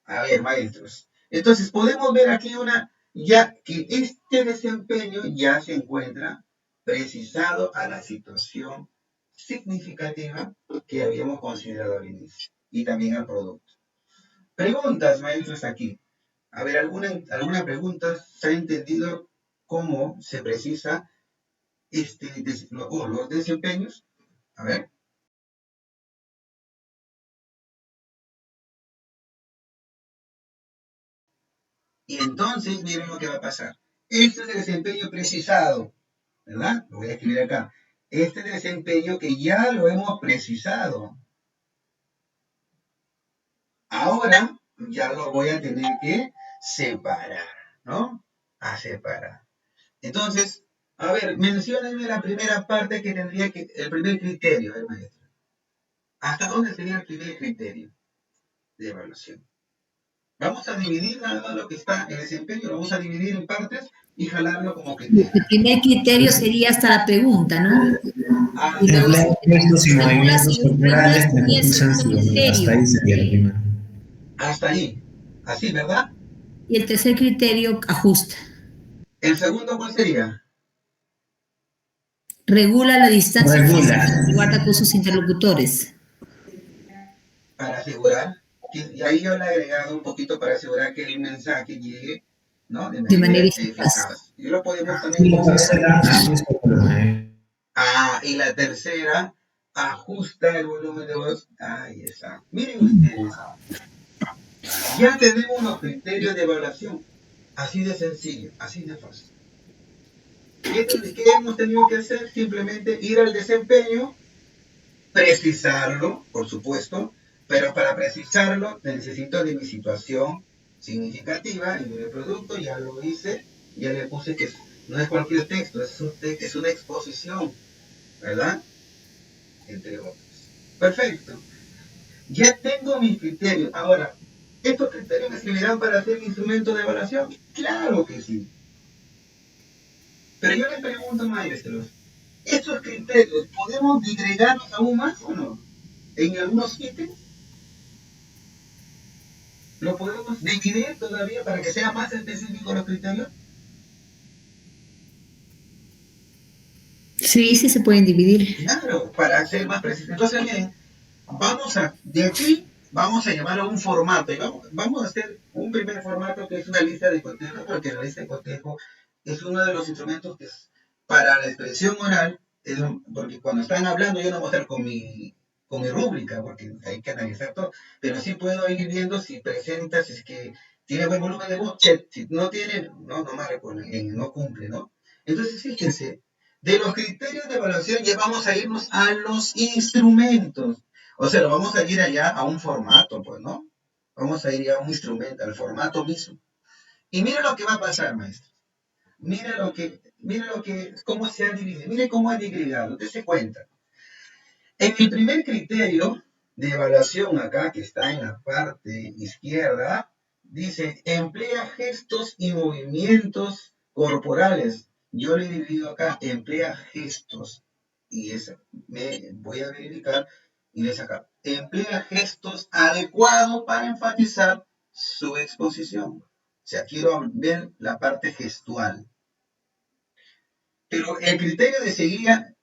A ver, maestros. Entonces, podemos ver aquí ya que este desempeño ya se encuentra precisado a la situación significativa que habíamos considerado al inicio y también al producto. Preguntas, maestros, aquí. A ver, ¿alguna pregunta? ¿Se ha entendido cómo se precisa los desempeños? A ver. Y entonces, miren lo que va a pasar. Este es el desempeño precisado, ¿verdad? Lo voy a escribir acá. Este desempeño que ya lo hemos precisado. Ahora ya lo voy a tener que separar, ¿no? A separar. Entonces, a ver, menciónenme la primera parte que tendría que, el primer criterio, maestro. ¿Hasta dónde sería el primer criterio de evaluación? Vamos a dividir nada más lo que está en desempeño, lo vamos a dividir en partes y jalarlo como criterio. El primer criterio sería hasta la pregunta, ¿no? Y luego Emplear gestos y movimientos corporales que y el enfatizan segundo su... Hasta ahí sería lo primero. Hasta ahí. Así, ¿verdad? Y el tercer criterio, ajusta. ¿El segundo cuál sería? Regula la distancia Regula. física que guarda con sus interlocutores. Para asegurar, y ahí yo le he agregado un poquito para asegurar que el mensaje llegue, ¿no? De manera eficaz. Y lo podemos también... Y la tercera, y la tercera, ajusta el volumen de voz. Ahí está. Miren ustedes. Ya tenemos los criterios de evaluación. Así de sencillo, así de fácil. ¿Qué hemos tenido que hacer? Simplemente ir al desempeño, precisarlo, por supuesto, pero para precisarlo necesito de mi situación significativa y del producto, ya lo hice, ya le puse que no es cualquier texto, es una exposición, ¿verdad? Entre otros. Perfecto. Ya tengo mis criterios. Ahora, ¿estos criterios me servirán para hacer mi instrumento de evaluación? Claro que sí. Pero yo les pregunto, maestros, ¿estos criterios podemos agregarlos aún más o no? ¿En algunos ítems? ¿Lo podemos dividir todavía para que sea más específico los criterios? Sí, sí se pueden dividir. Claro, para ser más preciso. Entonces, bien, de aquí vamos a llevar a un formato. Y vamos a hacer un primer formato que es una lista de cotejo, porque la lista de cotejo es uno de los instrumentos que es para la expresión oral, porque cuando están hablando yo no voy a estar con mi rúbrica, porque hay que analizar todo, pero sí puedo ir viendo si presenta, si es que tiene buen volumen de voz, si no tiene, no no cumple, ¿no? Entonces, fíjense, de los criterios de evaluación ya vamos a irnos a los instrumentos. O sea, lo vamos a ir allá a un formato, pues, ¿no? Vamos a ir ya a un instrumento, al formato mismo. Y mira lo que va a pasar, maestro. Mira cómo se ha dividido. Mire cómo ha digregado. Dese cuenta. En el primer criterio, de evaluación acá, que está en la parte izquierda, dice, emplea gestos y movimientos corporales. Yo le he dividido acá, emplea gestos, y me voy a verificar, y le sacar, emplea gestos adecuados para enfatizar su exposición. O sea, quiero ver la parte gestual. Pero el criterio decía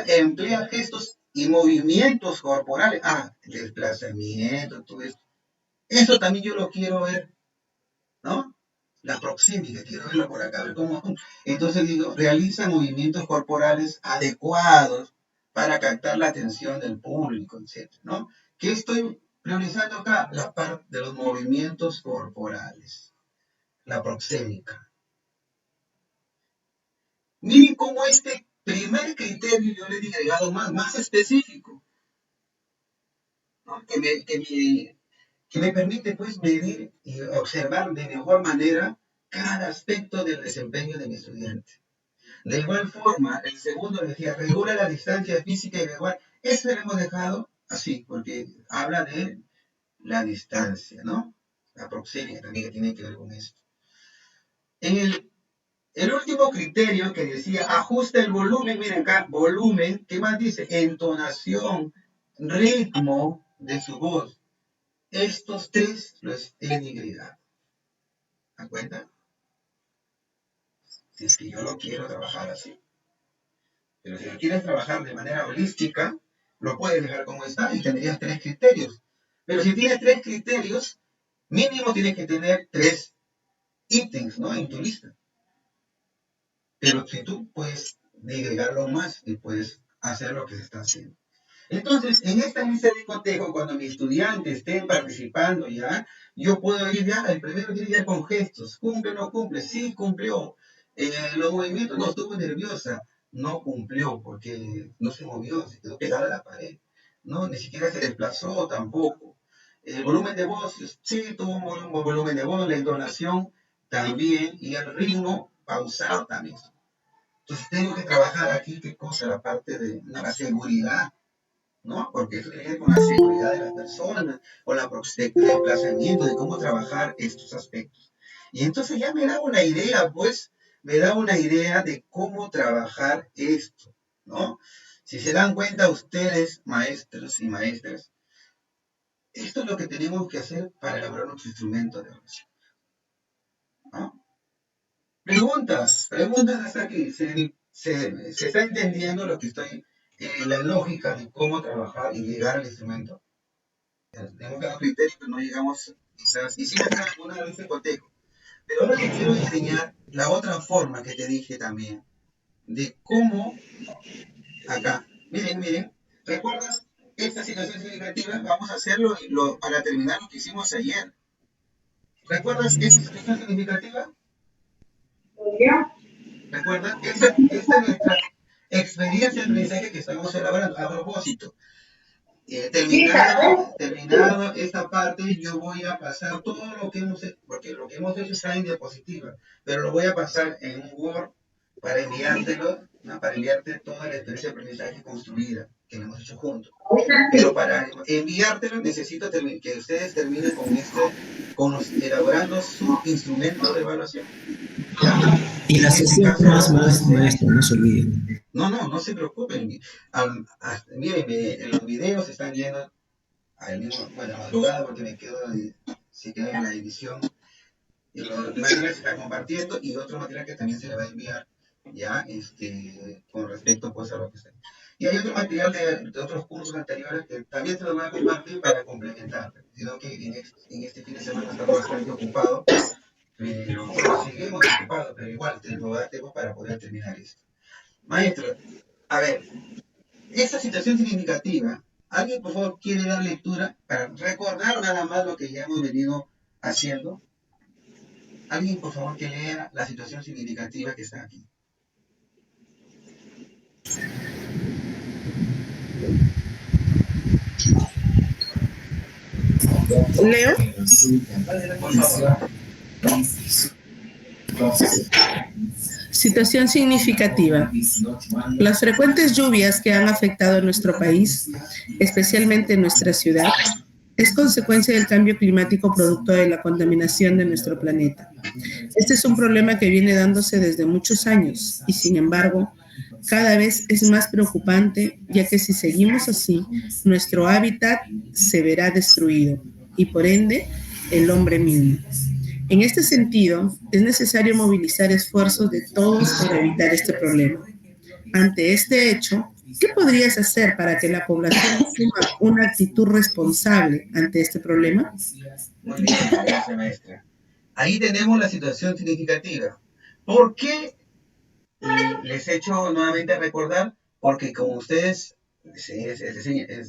emplea gestos y movimientos corporales. Desplazamiento, todo esto. Eso también yo lo quiero ver, ¿no? La proxémica, quiero verlo por acá, ver cómo. Entonces digo, realiza movimientos corporales adecuados para captar la atención del público, etc., ¿no? ¿Qué estoy priorizando acá? La parte de los movimientos corporales, la proxémica. Miren cómo este primer criterio yo le he agregado más específico, ¿no? que me permite pues medir y observar de mejor manera cada aspecto del desempeño de mi estudiante. De igual forma, el segundo decía, regula la distancia física y verbal. Eso lo hemos dejado así, porque habla de la distancia, ¿no? La proxémica también que tiene que ver con esto. En el último criterio que decía, ajusta el volumen, miren acá, volumen, ¿qué más dice? Entonación, ritmo de su voz. Estos tres los he digregado. ¿Se dan cuenta? Si es que yo lo quiero trabajar así. Pero si lo quieres trabajar de manera holística, lo puedes dejar como está y tendrías 3 criterios. Pero si tienes 3 criterios, mínimo tienes que tener 3 ítems, ¿no? En tu lista. Pero si tú puedes digregarlo más y puedes hacer lo que se está haciendo. Entonces, en esta lista de cotejo, cuando mis estudiantes estén participando ya, yo puedo ir ya, el primero tiene que ir con gestos. ¿Cumple o no cumple? Sí, cumplió. Los movimientos, no, estuvo nerviosa. No cumplió porque no se movió, se quedó pegada a la pared. No, ni siquiera se desplazó tampoco. El volumen de voz, sí, tuvo un buen volumen de voz, la entonación también, y el ritmo pausado también. Entonces tengo que trabajar aquí, ¿qué cosa? La parte de la seguridad, ¿no? Porque eso tiene que ver con la seguridad de las personas, o el desplazamiento, de cómo trabajar estos aspectos. Y entonces ya me da una idea, pues, me da una idea de cómo trabajar esto, ¿no? Si se dan cuenta ustedes, maestros y maestras, esto es lo que tenemos que hacer para elaborar nuestro instrumento de oración, ¿no? Preguntas hasta aquí. ¿Se está entendiendo lo que estoy, la lógica de cómo trabajar y llegar al instrumento? Tenemos que dar criterios, pero no llegamos, quizás, hicimos una vez el cotejo. Pero ahora te quiero enseñar la otra forma que te dije también, de cómo, acá, miren, ¿recuerdas esta situación significativa? Vamos a hacerlo para terminar lo que hicimos ayer. ¿Recuerdas esta situación significativa? ¿Recuerdas? Esta es nuestra experiencia de aprendizaje que estamos elaborando. A propósito, terminado esta parte, yo voy a pasar todo lo que hemos hecho, porque lo que hemos hecho está en diapositiva, pero lo voy a pasar en un Word para enviártelo, ¿no? Para enviarte toda la experiencia de aprendizaje construida que hemos hecho juntos. Pero para enviártelo necesito que ustedes terminen elaborando su instrumento de evaluación. Y la sesión más maestro, no se olviden. No se preocupen. Miren, los videos están yendo al mismo, bueno, a la madrugada porque se queda en la edición. Y los materiales se están compartiendo y otro material que también se le va a enviar, ya, con respecto pues a lo que está. Y hay otro material de otros cursos anteriores que también se los voy a compartir para complementar. Sino que en este fin de semana estamos bastante ocupados. Pero seguimos ocupados, pero igual tengo tiempo para poder terminar esto. Maestro, a ver, esta situación significativa, ¿alguien por favor quiere dar lectura para recordar nada más lo que ya hemos venido haciendo? ¿Alguien por favor que lea la situación significativa que está aquí? ¿Leo? Por favor. Situación significativa. Las frecuentes lluvias que han afectado nuestro país, especialmente en nuestra ciudad, es consecuencia del cambio climático producto de la contaminación de nuestro planeta. Este es un problema que viene dándose desde muchos años y, sin embargo, cada vez es más preocupante, ya que si seguimos así, nuestro hábitat se verá destruido y, por ende, el hombre mismo. En este sentido, es necesario movilizar esfuerzos de todos para evitar este problema. Ante este hecho, ¿qué podrías hacer para que la población asuma una actitud responsable ante este problema? Muy bien, gracias, maestra. Ahí tenemos la situación significativa. ¿Por qué les echo nuevamente a recordar? Porque como ustedes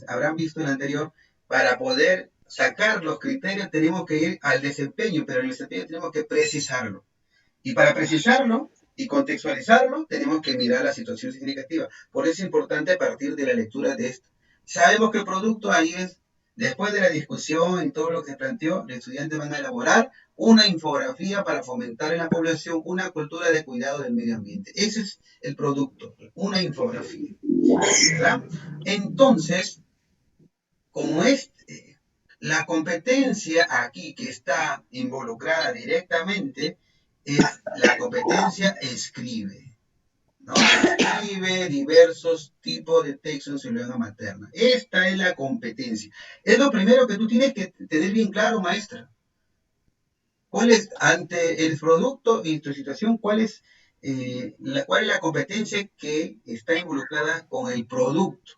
habrán visto en el anterior, para poder sacar los criterios tenemos que ir al desempeño, pero en el desempeño tenemos que precisarlo. Y para precisarlo y contextualizarlo, tenemos que mirar la situación significativa. Por eso es importante partir de la lectura de esto. Sabemos que el producto ahí es, después de la discusión y todo lo que se planteó, los estudiantes van a elaborar una infografía para fomentar en la población una cultura de cuidado del medio ambiente. Ese es el producto, una infografía, ¿verdad? Entonces, como es la competencia aquí que está involucrada directamente, es la competencia escribe, ¿no? Escribe diversos tipos de textos en lengua materna. Esta es la competencia. Es lo primero que tú tienes que tener bien claro, maestra. ¿Cuál es, ante el producto y tu situación, cuál es la competencia que está involucrada con el producto?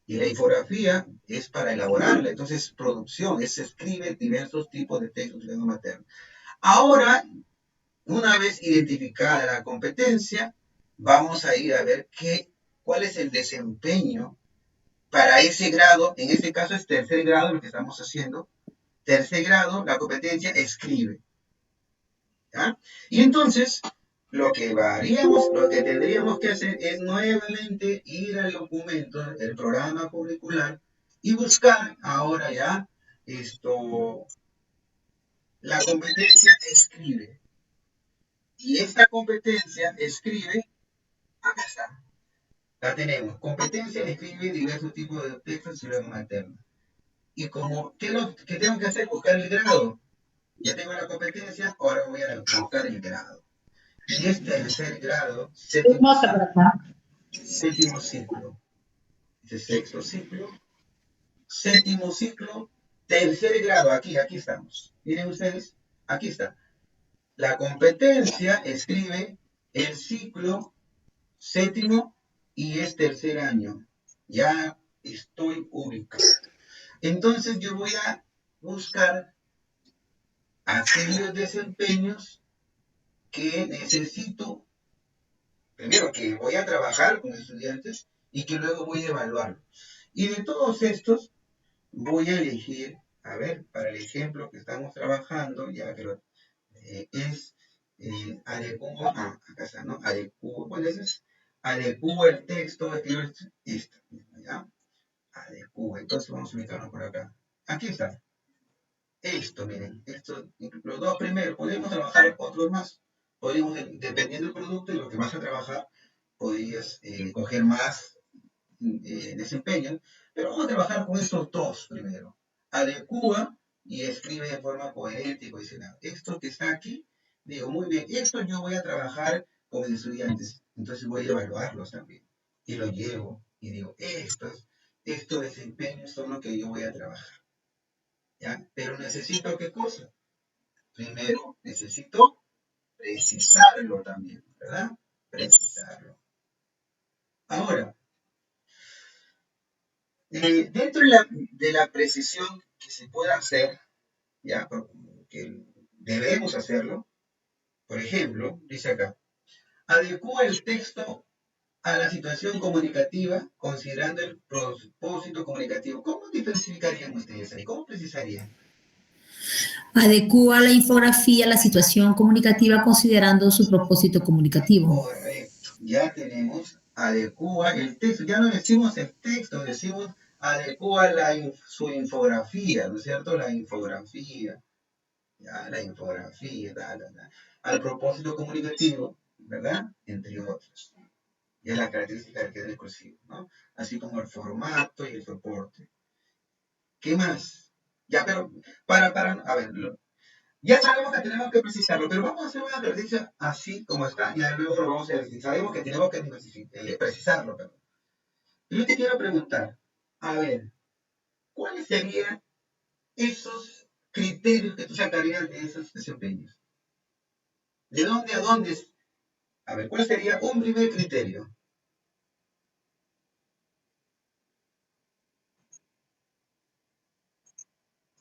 Y la infografía es para elaborarla, entonces producción, se escribe diversos tipos de textos en lengua materna. Ahora, una vez identificada la competencia, vamos a ir a ver cuál es el desempeño para ese grado. En este caso es tercer grado lo que estamos haciendo. Tercer grado, la competencia escribe, ¿ya? Y entonces, lo que tendríamos que hacer es nuevamente ir al documento, el programa curricular, y buscar ahora ya la competencia escribe. Y esta competencia escribe, acá está, la tenemos. Competencia escribe diversos tipos de textos y lengua materna. Y como, ¿qué tengo que hacer? Buscar el grado. Ya tengo la competencia, ahora voy a buscar el grado. Y este tercer grado, séptimo ciclo, este sexto ciclo, séptimo ciclo, tercer grado, aquí estamos. Miren ustedes, aquí está. La competencia escribe el ciclo séptimo y es tercer año. Ya estoy ubicado. Entonces yo voy a buscar aquellos desempeños que necesito, primero que voy a trabajar con estudiantes y que luego voy a evaluarlo. Y de todos estos voy a elegir, a ver, para el ejemplo que estamos trabajando, ya que es adecua, acá está, ¿no? Adecua, ¿cuál es? Adecua el texto, escribe esto, ¿ya? Adecua, entonces vamos a ubicarnos por acá. Aquí está. Esto, miren, los dos primeros, podemos trabajar otros más. Podemos, dependiendo del producto y lo que vas a trabajar, podrías coger más desempeño, pero vamos a trabajar con estos dos primero. Adecua y escribe de forma coherente y cohesionada. Esto que está aquí, digo, muy bien, esto yo voy a trabajar con mis estudiantes, entonces voy a evaluarlos también. Y lo llevo y digo, estos desempeños son los que yo voy a trabajar. ¿Ya? Pero necesito, ¿qué cosa? Primero, necesito precisarlo también, ¿verdad? Precisarlo. Ahora, dentro de la precisión que se puede hacer, ya, que debemos hacerlo, por ejemplo, dice acá, adecua el texto a la situación comunicativa considerando el propósito comunicativo. ¿Cómo diferenciarían ustedes ahí? ¿Cómo precisarían? Adecua la infografía a la situación comunicativa considerando su propósito comunicativo. Correcto, ya tenemos adecua el texto, ya no decimos el texto, decimos adecua su infografía, ¿no es cierto? La infografía, ya, la infografía, al propósito comunicativo, ¿verdad? Entre otros. Y es la característica del criterio discursivo, ¿no? Así como el formato y el soporte. ¿Qué más? Ya, pero a ver, ya sabemos que tenemos que precisarlo, pero vamos a hacer una ejercicio así como está, y luego lo vamos a decir. Sabemos que tenemos que precisarlo, pero yo te quiero preguntar, a ver, ¿cuáles serían esos criterios que tú sacarías de esos desempeños? ¿De dónde a dónde? A ver, ¿cuál sería un primer criterio?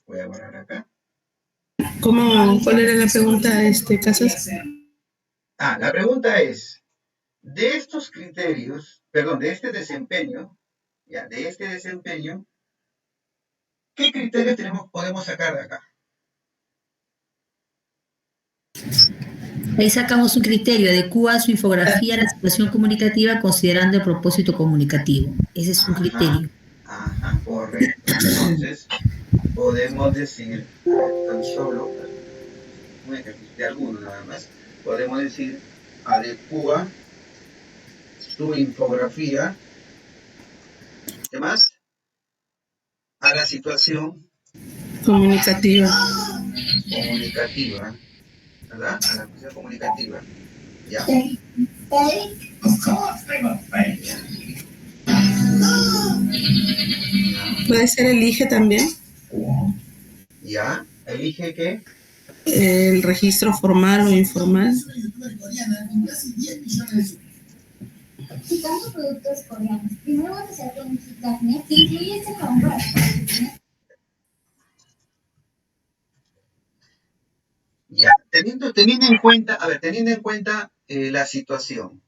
Voy a borrar acá. ¿Cuál era la pregunta, Casas? La pregunta es, de estos criterios, perdón, de este desempeño, ¿qué criterios podemos sacar de acá? Ahí sacamos un criterio, adecua su infografía a la situación comunicativa considerando el propósito comunicativo. Ese es un criterio. Ajá, correcto. Entonces, podemos decir, tan solo, un ejercicio de alguno nada más, podemos decir, adecua su infografía, ¿qué más? A la situación comunicativa, ¿verdad? A la situación comunicativa. Ya. ¿Puede ser elige también? Ya. ¿Elige qué? El registro formal o informal. Citando productos coreanos. Primero vamos a hacer con un internet que incluye este compra. Ya, teniendo en cuenta, la situación,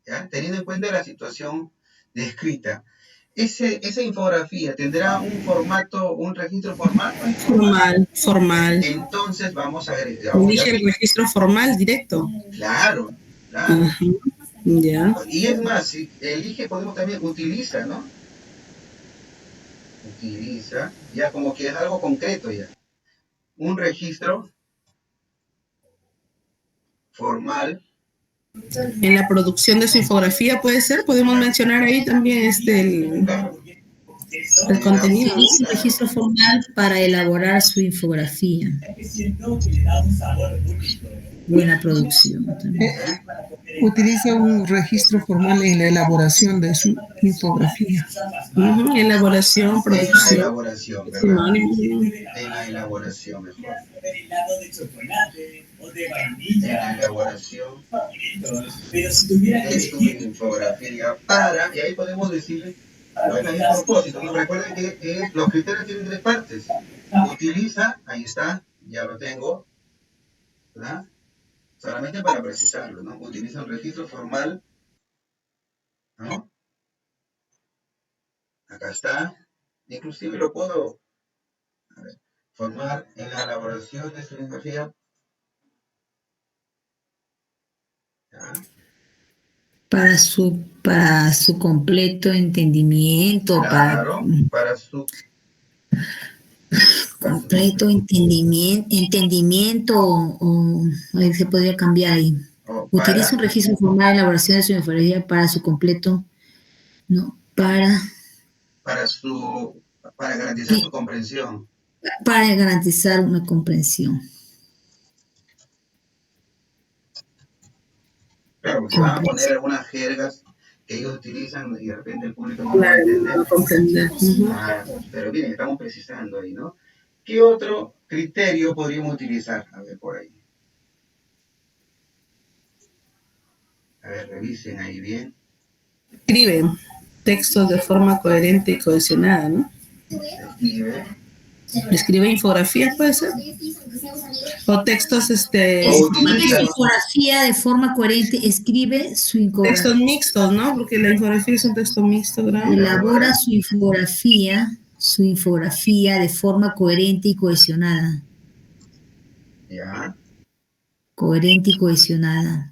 ¿ya? Teniendo en cuenta la situación descrita, esa infografía tendrá un formato, un registro formal o informal. Formal. Entonces vamos a ver. Elige el registro formal directo. Claro. Ya. Y es más, si elige, podemos también utiliza, ¿no? Utiliza, ya como que es algo concreto ya. Un registro formal. En la producción de su infografía puede ser, podemos mencionar ahí también el contenido. Utiliza un registro formal para elaborar su infografía. Buena producción también. Utiliza un registro formal en la elaboración de su infografía. Elaboración, producción. En la elaboración, ¿verdad? En la elaboración, mejor. En la elaboración de su infografía y ahí podemos decirle el propósito. Y recuerden que los criterios tienen 3 partes. Utiliza, ahí está, ya lo tengo, ¿verdad? Solamente para precisarlo, ¿no? Utiliza un registro formal, ¿no? Acá está. Inclusive lo puedo formar en la elaboración de su infografía. ¿Ya? Para su completo entendimiento. Claro, para su completo entendimiento o ahí se podría cambiar ahí. Utiliza un registro formal de elaboración de su infografía para su completo, ¿no? Para garantizar su comprensión. Para garantizar una comprensión. Claro, porque van a poner algunas jergas que ellos utilizan y de repente el público no va a entender. No comprender. Pero bien, estamos precisando ahí, ¿no? ¿Qué otro criterio podríamos utilizar? A ver, por ahí. A ver, revisen ahí bien. Escribe textos de forma coherente y cohesionada, ¿no? Escribe infografías, puede ser. O textos, Escribe infografía de forma coherente, escribe su infografía. Textos mixtos, ¿no? Porque la infografía es un texto mixto, ¿verdad? Elabora su infografía de forma coherente y cohesionada. Ya. Coherente y cohesionada.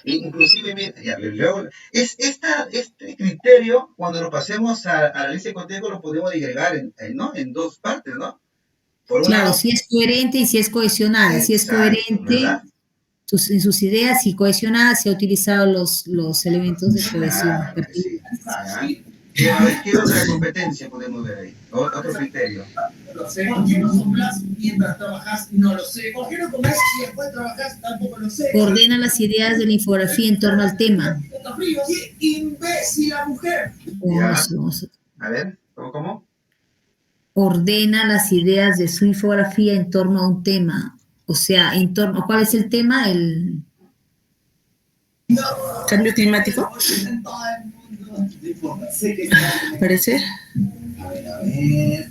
Inclusive, luego, este criterio, cuando lo pasemos a la lista de contexto, lo podemos agregar en 2 partes, ¿no? Por un Claro, lado, si es coherente y si es cohesionada. Si es exacto, coherente ¿verdad? en sus ideas y cohesionada, se ha utilizado los elementos de cohesión. Claro que sí. Ajá. A ver, ¿qué otra competencia podemos ver ahí? Otro criterio. Lo sé. ¿Por qué no soplas mientras trabajas? No lo sé. ¿Por qué no comes y después trabajas? Tampoco lo sé. Ordena las ideas de la infografía en torno al tema. Está frío. ¡Qué imbécila mujer! A ver, ¿cómo? Ordena las ideas de su infografía en torno a un tema. O sea, ¿cuál es el tema? El Cambio climático. ¿Parece? A ver.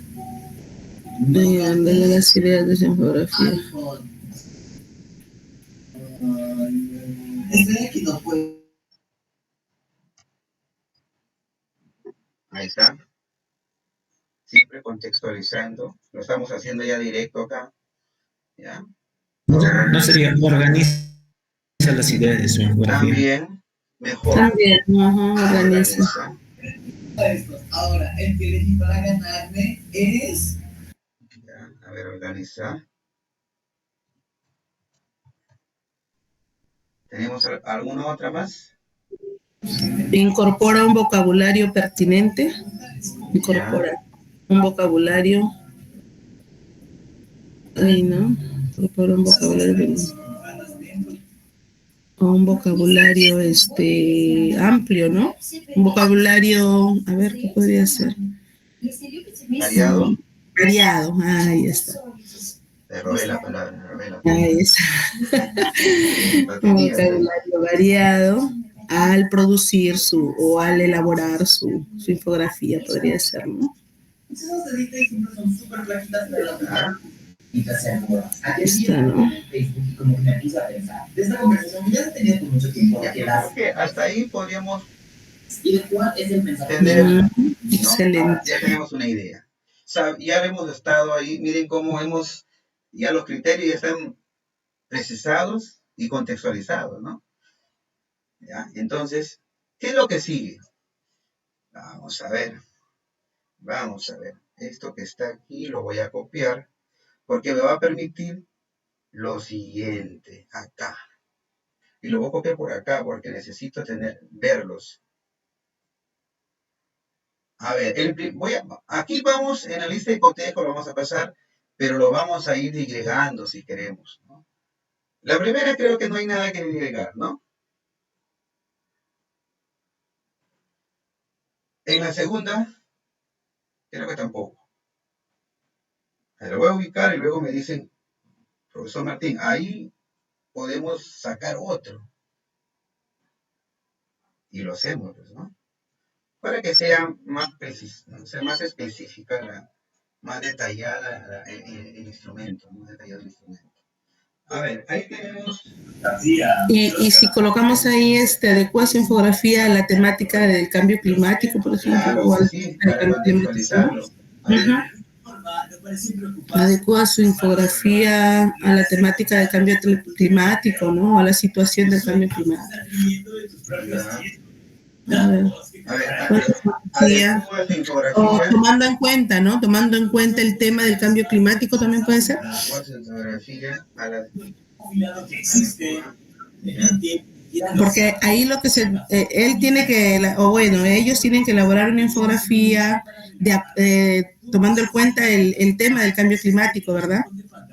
De las ideas de su infografía. Estoy aquí, no puedo. Ahí está. Siempre contextualizando. Lo estamos haciendo ya directo acá. ¿Ya? No sería organiza las ideas de su infografía. También, mejor. También, organiza. Ahora, el que elegí para ganarme es... Ya, a ver, organiza. ¿Tenemos alguna otra más? Incorpora un vocabulario pertinente. Incorpora un vocabulario. Ahí, ¿no? Incorpora un vocabulario. Un vocabulario amplio, ¿no? Un vocabulario, a ver, ¿qué podría ser? Variado. Variado, ahí está. Te robé la palabra, Ahí está. Un vocabulario variado al producir o al elaborar su infografía, podría ser, ¿no? Esas deditas siempre son súper flaquitas, pero Ahí está, ¿no? Facebook, como que me puse a pensar. De esta conversación que ya se tenía por mucho tiempo. Creo que hasta ahí podríamos ¿Y de cuál es el mensaje? tener, ¿no? Excelente. Ya tenemos una idea. O sea, ya hemos estado ahí, miren cómo ya los criterios ya están precisados y contextualizados, ¿no? ¿Ya? Entonces, ¿qué es lo que sigue? Vamos a ver. Esto que está aquí lo voy a copiar porque me va a permitir lo siguiente acá. Y lo voy a copiar por acá porque necesito verlos. A ver, aquí vamos en la lista hipotética, lo vamos a pasar, pero lo vamos a ir digregando si queremos, ¿no? La primera creo que no hay nada que digregar, ¿no? En la segunda, creo que tampoco. Lo voy a ubicar y luego me dicen, profesor Martín, ahí podemos sacar otro. Y lo hacemos, pues, ¿no? Para que sea más precisa, ¿no? Sea más específica, más detallada el instrumento, más detallado el instrumento. A ver, ahí tenemos... Y si colocamos ahí adecua su infografía a la temática del cambio climático, por ejemplo, claro, o al sí, para contextualizarlo. Adecua su infografía a la temática del cambio climático, ¿no? A la situación del cambio climático. A ver, o tomando en cuenta, ¿no? Tomando en cuenta el tema del cambio climático también puede ser. Porque ahí lo que él tiene que, ellos tienen que elaborar una infografía tomando en cuenta el tema del cambio climático, ¿verdad?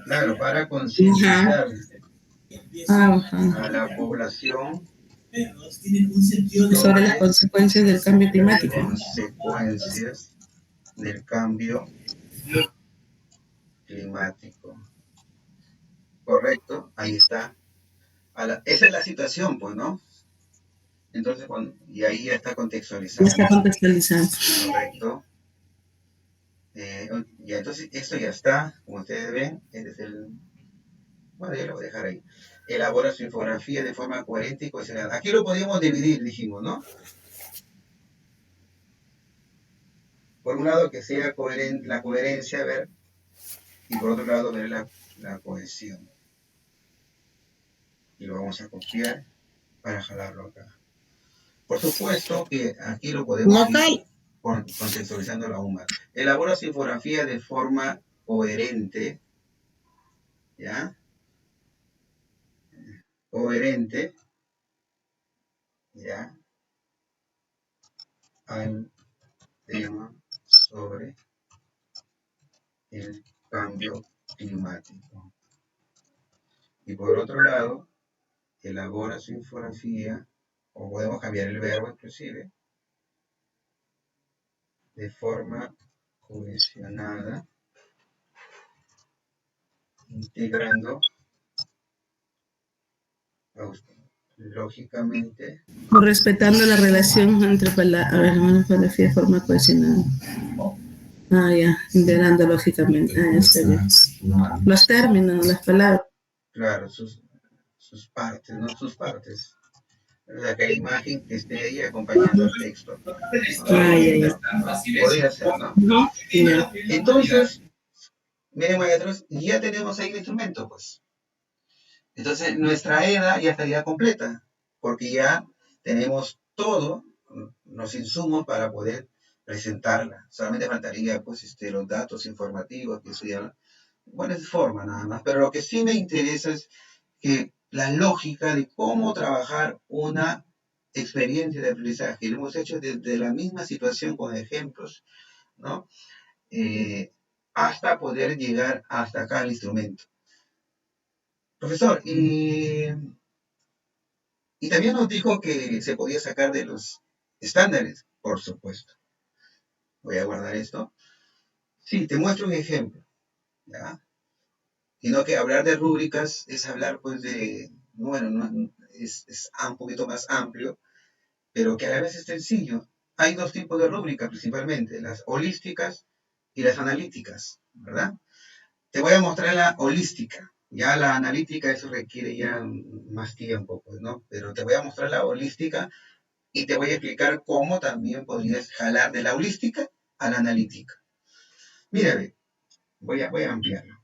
Claro, para concienciar a la población sobre las consecuencias del cambio climático. Consecuencias del cambio climático. Correcto, ahí está. Esa es la situación, pues, ¿no? Entonces, y ahí ya está contextualizado. Ya está contextualizado. Correcto. Ya, entonces, esto ya está, como ustedes ven, bueno, ya lo voy a dejar ahí. Elabora su infografía de forma coherente y cohesionada. Aquí lo podíamos dividir, dijimos, ¿no? Por un lado, que sea coherente, la coherencia, ver, y por otro lado, ver la cohesión. Y lo vamos a copiar para jalarlo acá. Por supuesto que aquí lo podemos ir contextualizando aún más. Elabora su infografía de forma coherente, ¿ya? Coherente, ¿ya? Al tema sobre el cambio climático. Y por otro lado, elabora su infografía, o podemos cambiar el verbo inclusive, de forma cohesionada, integrando lógicamente. O respetando la relación entre palabras, de forma cohesionada. Ah, ya, integrando lógicamente. Ah, está bien. Los términos, las palabras. Claro, sus partes, ¿no? Sus partes. O sea, que la imagen que esté ahí acompañando el texto. Ah, ya. Podría ser, ¿no? Ya. Entonces, miren, maestros, ya tenemos ahí el instrumento, pues. Entonces, nuestra EDA ya estaría completa, porque ya tenemos todo, los insumos para poder presentarla. Solamente faltaría, pues, los datos informativos, que eso ya, bueno, es forma nada más. Pero lo que sí me interesa es que la lógica de cómo trabajar una experiencia de aprendizaje. Lo hemos hecho desde la misma situación con ejemplos, ¿no? Hasta poder llegar hasta acá al instrumento. Profesor, y también nos dijo que se podía sacar de los estándares, por supuesto. Voy a guardar esto. Sí, te muestro un ejemplo, ¿ya? Sino que hablar de rúbricas es hablar, pues, de, bueno, no, es un poquito más amplio, pero que a la vez es sencillo. Hay dos tipos de rúbricas principalmente, las holísticas y las analíticas, ¿verdad? Te voy a mostrar la holística. Ya la analítica, eso requiere ya más tiempo, pues, ¿no? Pero te voy a mostrar la holística y te voy a explicar cómo también podrías jalar de la holística a la analítica. Mira, voy a ampliarlo.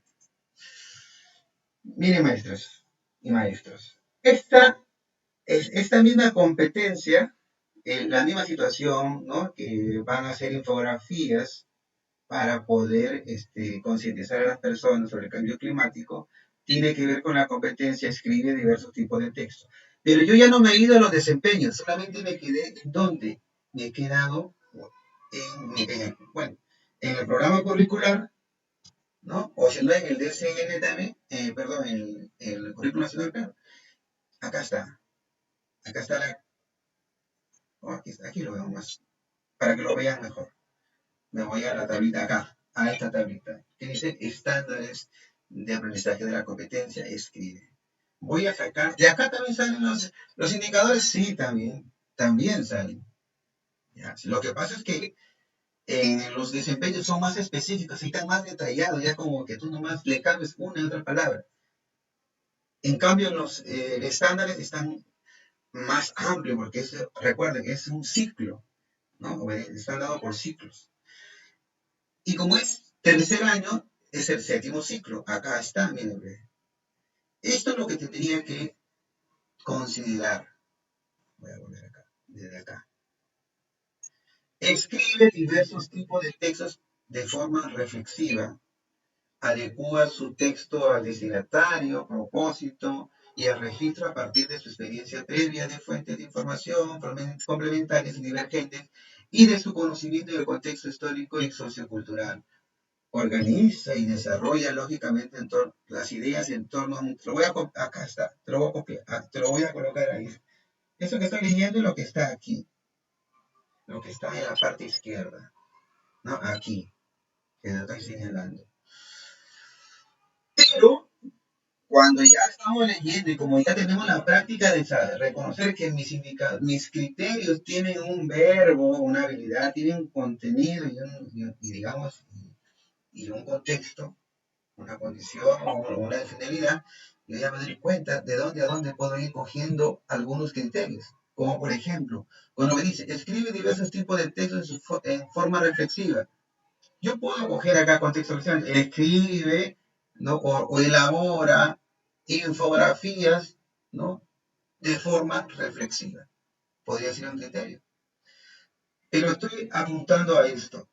Miren, maestros y maestros. Esta misma competencia, la misma situación, ¿no? Que van a hacer infografías para poder concientizar a las personas sobre el cambio climático, tiene que ver con la competencia, escribe diversos tipos de textos. Pero yo ya no me he ido a los desempeños, solamente me quedé en donde me he quedado en el programa curricular, ¿no? O si no, en el DCN también, perdón, en el currículo nacional, claro. Acá está aquí lo veo más, para que lo vean mejor. Me voy a la tablita acá, a esta tablita, que dice estándares de aprendizaje de la competencia, escribe. Voy a sacar, de acá también salen los indicadores, sí, también salen. ¿Ya? Lo que pasa es que los desempeños son más específicos y están más detallados, ya como que tú nomás le cambias una y otra palabra. En cambio, los estándares están más amplios, porque recuerden, es un ciclo, ¿no? Están dados por ciclos. Y como es tercer año, es el séptimo ciclo. Acá está, miren. Esto es lo que tendría que considerar. Voy a volver acá, desde acá. Escribe diversos tipos de textos de forma reflexiva. Adecúa su texto al destinatario, propósito y al registro a partir de su experiencia previa de fuentes de información complementarias y divergentes y de su conocimiento del contexto histórico y sociocultural. Organiza y desarrolla lógicamente las ideas en torno a acá está, te lo voy a copiar, te lo voy a colocar ahí. Eso que estoy leyendo es lo que está aquí, lo que está en la parte izquierda, ¿no? Aquí, que lo estoy señalando. Pero cuando ya estamos leyendo y como ya tenemos la práctica de reconocer que mis criterios tienen un verbo, una habilidad, tienen un contenido y un contexto, una condición o una finalidad, yo ya me doy cuenta de dónde a dónde puedo ir cogiendo algunos criterios. Como por ejemplo, cuando me dice, escribe diversos tipos de textos en forma reflexiva. Yo puedo coger acá contexto reflexivo, escribe, ¿no? O elabora infografías, ¿no? De forma reflexiva. Podría ser un criterio. Pero estoy apuntando a esto,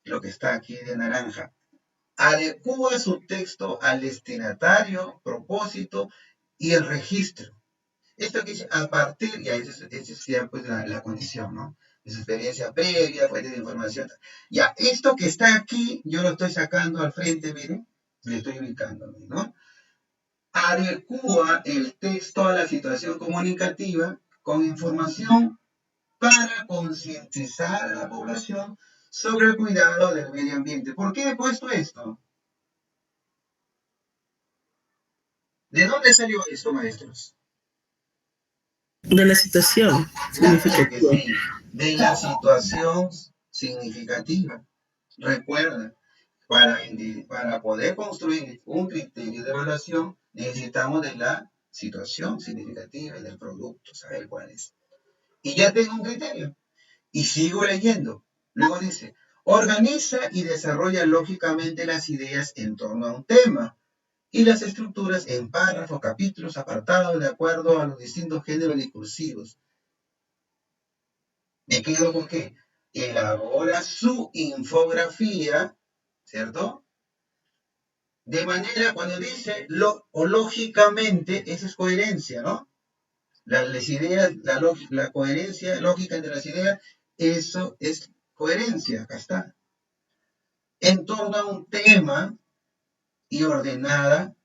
lo que está aquí de naranja. adecua su texto al destinatario, propósito y el registro. Esto que dice a partir, ya esa es pues la condición, ¿no? De su experiencia previa, fuente de información. Ya, esto que está aquí, yo lo estoy sacando al frente, miren, le estoy ubicando, ¿no? Adecua el texto a la situación comunicativa con información para concientizar a la población sobre el cuidado del medio ambiente. ¿Por qué he puesto esto? ¿De dónde salió esto, maestros? De la situación significativa. Sí, de la situación significativa. Recuerda, para poder construir un criterio de evaluación, necesitamos de la situación significativa y del producto, saber cuál es. Y ya tengo un criterio. Y sigo leyendo. Luego dice, organiza y desarrolla lógicamente las ideas en torno a un tema y las estructuras en párrafos, capítulos, apartados de acuerdo a los distintos géneros discursivos. Me quedo con que elabora su infografía, ¿cierto? De manera, cuando dice o lógicamente, eso es coherencia, ¿no? Las ideas, la coherencia lógica entre las ideas, eso es coherencia, acá está. En torno a un tema y ordenada,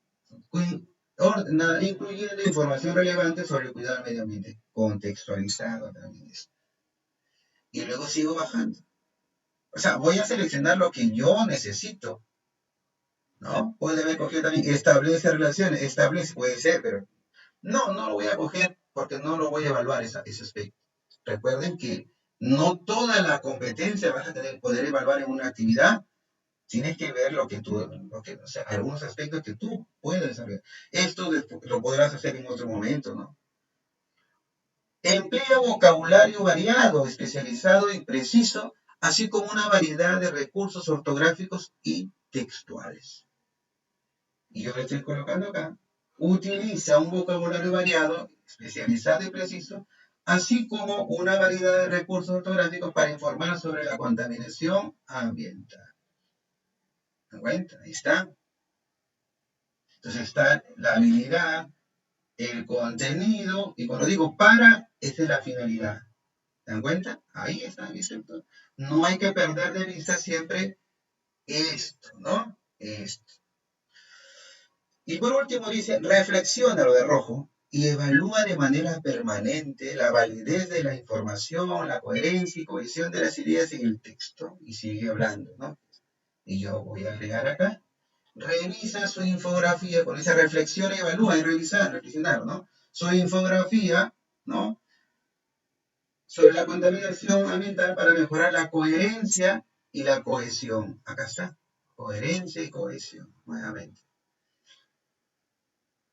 incluyendo información relevante sobre el cuidado del medio ambiente, contextualizado también es. Y luego sigo bajando. O sea, voy a seleccionar lo que yo necesito, ¿no? Puede haber cogido también, establece relaciones, puede ser, pero no lo voy a coger porque no lo voy a evaluar ese aspecto. Recuerden que no toda la competencia vas a poder evaluar en una actividad. Tienes que ver o sea, algunos aspectos que tú puedes desarrollar. Esto lo podrás hacer en otro momento, ¿no? Emplea vocabulario variado, especializado y preciso, así como una variedad de recursos ortográficos y textuales. Y yo le estoy colocando acá. Utiliza un vocabulario variado, especializado y preciso, así como una variedad de recursos ortográficos para informar sobre la contaminación ambiental. ¿Me cuenta? Ahí está. Entonces está la habilidad, el contenido, y cuando digo para, esa es la finalidad. ¿Se dan cuenta? Ahí está, ¿viste? No hay que perder de vista siempre esto, ¿no? Esto. Y por último dice, reflexiona lo de rojo y evalúa de manera permanente la validez de la información, la coherencia y cohesión de las ideas en el texto. Y sigue hablando, ¿no? Y yo voy a agregar acá. Revisa su infografía, con esa reflexión evalúa y reflexionar, ¿no? Su infografía, ¿no? Sobre la contaminación ambiental para mejorar la coherencia y la cohesión. Acá está, coherencia y cohesión, nuevamente.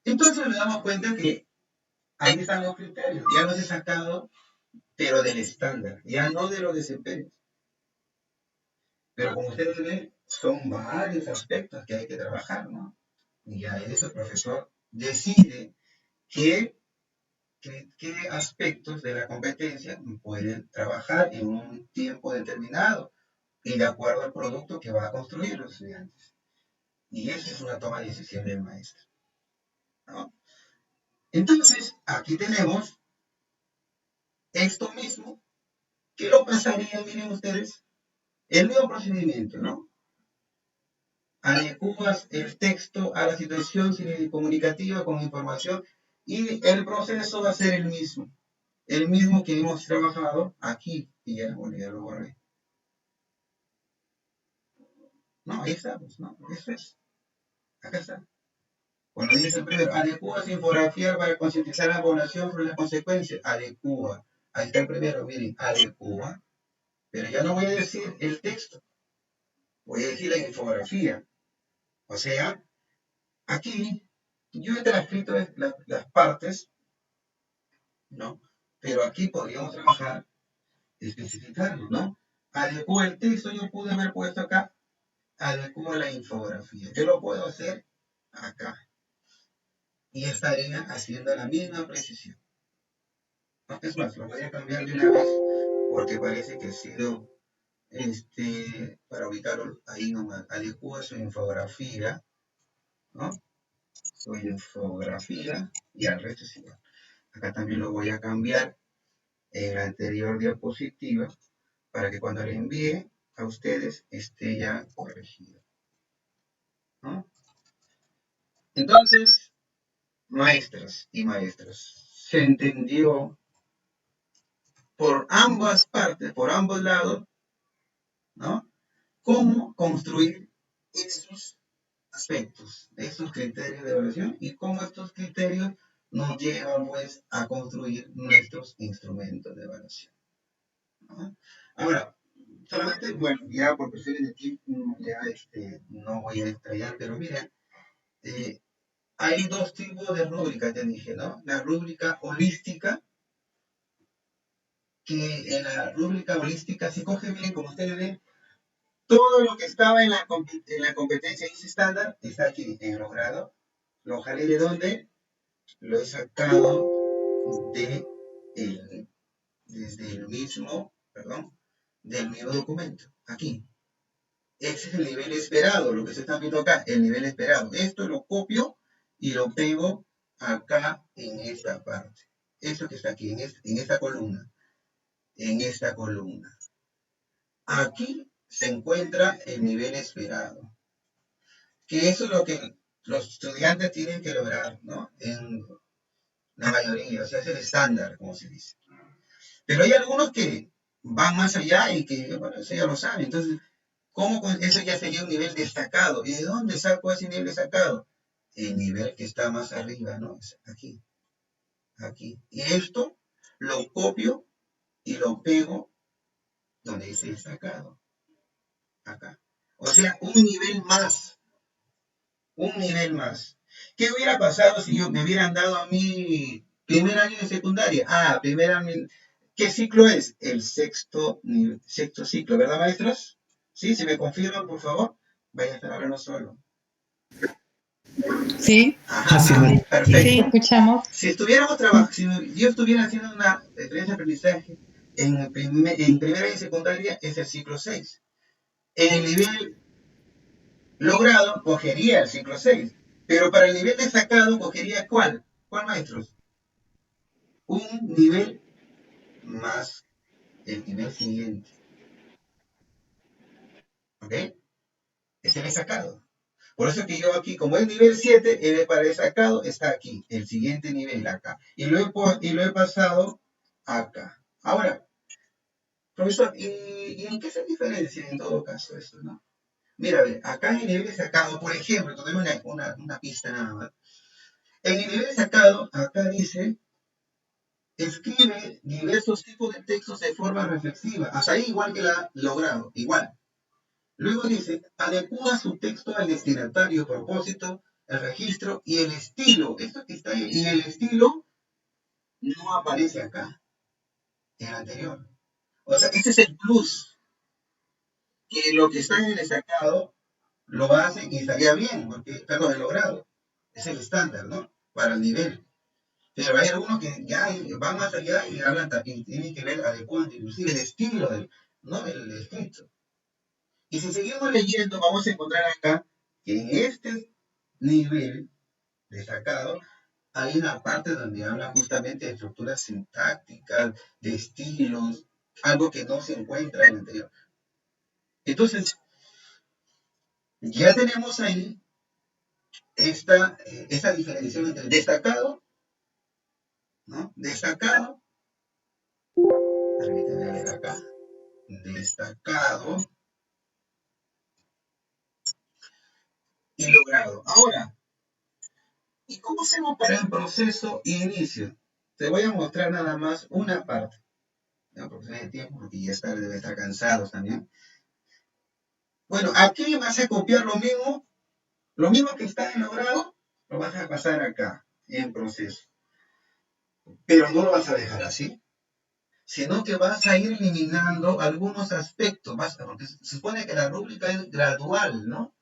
Entonces nos damos cuenta que ahí están los criterios, ya los he sacado, pero del estándar, ya no de los desempeños. Pero como ustedes ven, son varios aspectos que hay que trabajar, ¿no? Y a eso el profesor decide qué aspectos de la competencia pueden trabajar en un tiempo determinado y de acuerdo al producto que va a construir los estudiantes. Y esa es una toma de decisión del maestro, ¿no? Entonces, aquí tenemos esto mismo, que lo pasaría, miren ustedes, el mismo procedimiento, ¿no? Adecuas el texto a la situación comunicativa con información y el proceso va a ser el mismo que hemos trabajado aquí, y ya, bueno, ya lo borré. No, ahí estamos, ¿no? Eso es. Acá está. Cuando dice el primero, adecua su infografía para concientizar a la población sobre las consecuencias. Adecua. Ahí está el primero, miren, adecua. Pero ya no voy a decir el texto. Voy a decir la infografía. O sea, aquí yo he transcrito las partes, ¿no? Pero aquí podríamos trabajar, especificarlo, ¿no? Adecua el texto, yo pude haber puesto acá, adecua la infografía. Yo lo puedo hacer acá. Y estaría haciendo la misma precisión. Es más, lo voy a cambiar de una vez porque parece que he sido para ubicarlo ahí nomás, adecua su infografía, ¿no? Su infografía y al resto es igual. Acá también lo voy a cambiar en la anterior diapositiva para que cuando le envíe a ustedes esté ya corregido, ¿no? Entonces, maestras y maestros, se entendió por ambas partes, por ambos lados, ¿no? Cómo construir estos aspectos, estos criterios de evaluación y cómo estos criterios nos llevan pues a construir nuestros instrumentos de evaluación, ¿no? Ahora, solamente, bueno, ya por cuestiones de tiempo, ya no voy a detallar, pero mira, hay dos tipos de rúbricas, te dije, ¿no? La rúbrica holística, que en la rúbrica holística se coge bien, como ustedes ven, todo lo que estaba en la competencia ICE estándar está aquí en los grados. Lo jalé de dónde? Lo he sacado desde el mismo, perdón, del mismo documento. Aquí. Ese es el nivel esperado, lo que se está viendo acá, el nivel esperado. Esto lo copio y lo pego acá en esta parte. Esto que está aquí, en esta columna. En esta columna. Aquí se encuentra el nivel esperado. Que eso es lo que los estudiantes tienen que lograr, ¿no? En la mayoría, o sea, es el estándar, como se dice. Pero hay algunos que van más allá y que, bueno, eso ya lo saben. Entonces, ¿cómo eso ya sería un nivel destacado? ¿Y de dónde saco ese nivel destacado? El nivel que está más arriba, ¿no? Aquí. Aquí. Y esto lo copio y lo pego donde dice destacado. Acá. O sea, un nivel más. Un nivel más. ¿Qué hubiera pasado si me hubieran dado a mí primer año de secundaria? Primer año. ¿Qué ciclo es? El sexto ciclo, ¿verdad, maestros? ¿Sí? Si me confirman, por favor, vaya a estar hablando solo. Sí. Perfecto. Sí, escuchamos. Si estuviéramos trabajando, si yo estuviera haciendo una experiencia de aprendizaje en primer año de secundaria, es el ciclo 6. En el nivel logrado, cogería el ciclo 6. Pero para el nivel destacado, cogería ¿cuál? ¿Cuál, maestros? Un nivel más el nivel siguiente. ¿Ok? Es el destacado. Por eso que yo aquí, como es nivel 7, el para destacado está aquí, el siguiente nivel acá. Y lo he pasado acá. Ahora, profesor, ¿y en qué se diferencia en todo caso esto, no? Mira, a ver, acá en el nivel destacado, por ejemplo, tenemos una pista nada más. En el nivel destacado, acá dice, escribe diversos tipos de textos de forma reflexiva. Hasta ahí igual que la logrado, igual. Luego dice, adecua su texto al destinatario, propósito, el registro y el estilo. Esto que está ahí, y el estilo no aparece acá, en el anterior. O sea, este es el plus, que lo que está en el destacado lo hace y estaría bien, porque, perdón, el logrado. Es el estándar, ¿no? Para el nivel. Pero hay algunos que ya van más allá y hablan también, tienen que ver adecuado, inclusive el estilo ¿no? El escrito. Y si seguimos leyendo, vamos a encontrar acá que en este nivel destacado hay una parte donde habla justamente de estructuras sintácticas, de estilos, algo que no se encuentra en el anterior. Entonces, ya tenemos ahí esta diferenciación entre destacado, ¿no? Destacado, permítanme ver acá, destacado y logrado. Ahora, ¿y cómo hacemos para el proceso y inicio? Te voy a mostrar nada más una parte. ¿No? Porque no hay tiempo, porque ya debe estar cansados también. Bueno, aquí vas a copiar lo mismo que está en logrado, lo vas a pasar acá, en proceso. Pero no lo vas a dejar así, sino que vas a ir eliminando algunos aspectos, porque se supone que la rúbrica es gradual, ¿no?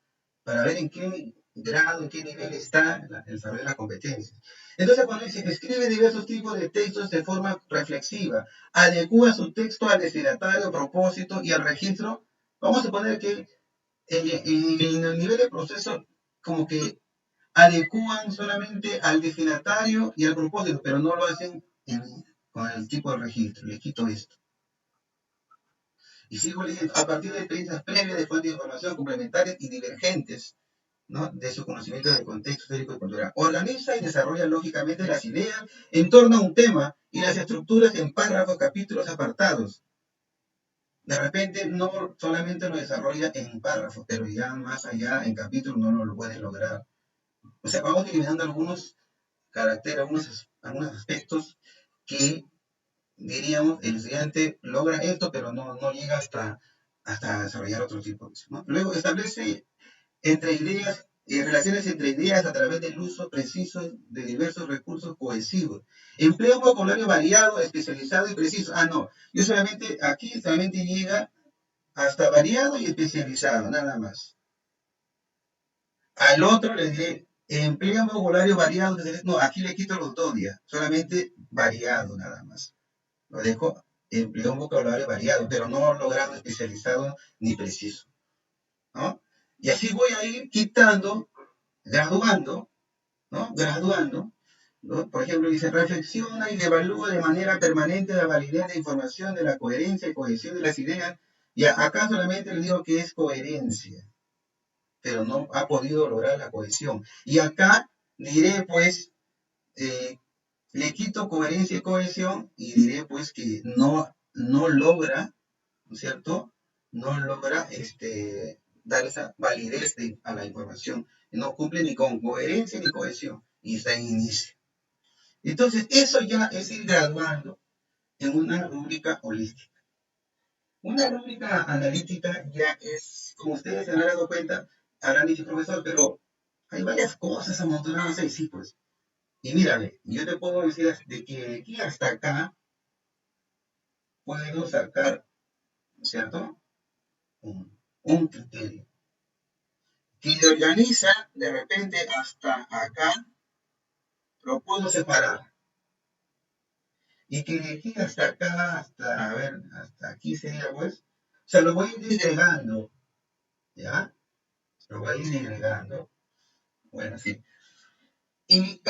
Para ver en qué grado, en qué nivel está el desarrollo de las competencias. Entonces, cuando dice, escribe diversos tipos de textos de forma reflexiva, adecua su texto al destinatario, propósito y al registro, vamos a suponer que en el nivel de proceso, como que adecúan solamente al destinatario y al propósito, pero no lo hacen con el tipo de registro. Le quito esto. Y sigo leyendo, a partir de experiencias previas de fuentes de información complementarias y divergentes, ¿no?, de su conocimiento del contexto histórico y cultural. Organiza y desarrolla lógicamente las ideas en torno a un tema y las estructuras en párrafos, capítulos, apartados. De repente no solamente lo desarrolla en párrafos, pero ya más allá en capítulos no lo puede lograr. O sea, vamos eliminando algunos caracteres, algunos aspectos que diríamos el estudiante logra esto, pero no llega hasta desarrollar otro tipo, ¿no? Luego establece relaciones entre ideas a través del uso preciso de diversos recursos cohesivos. Emplea un vocabulario variado, especializado y preciso. Yo aquí solamente llega hasta variado y especializado, nada más. Al otro le diré, emplea un vocabulario variado, aquí le quito los dos ya, solamente variado nada más. Lo dejo, emplea un vocabulario variado, pero no logrado especializado ni preciso, ¿no? Y así voy a ir quitando, graduando, ¿no? ¿no? Por ejemplo, dice, reflexiona y evalúa de manera permanente la validez de información, de la coherencia y cohesión de las ideas. Y acá solamente le digo que es coherencia, pero no ha podido lograr la cohesión. Y acá diré, pues, le quito coherencia y cohesión y diré, pues, que no logra, ¿no es cierto? No logra dar esa validez a la información. No cumple ni con coherencia ni cohesión. Y está en inicio. Entonces, eso ya es ir graduando en una rúbrica holística. Una rúbrica analítica ya es, como ustedes se han dado cuenta, habrán dicho, profesor, pero hay varias cosas amontonadas ahí, sí, pues. Y mírale, yo te puedo decir de que de aquí hasta acá puedo sacar, ¿cierto?, un criterio que organiza de repente hasta acá, lo puedo separar. Y que de aquí hasta acá, hasta aquí sería, pues, o sea, lo voy a ir disgregando, ¿ya? Lo voy a ir disgregando. Bueno, sí. Y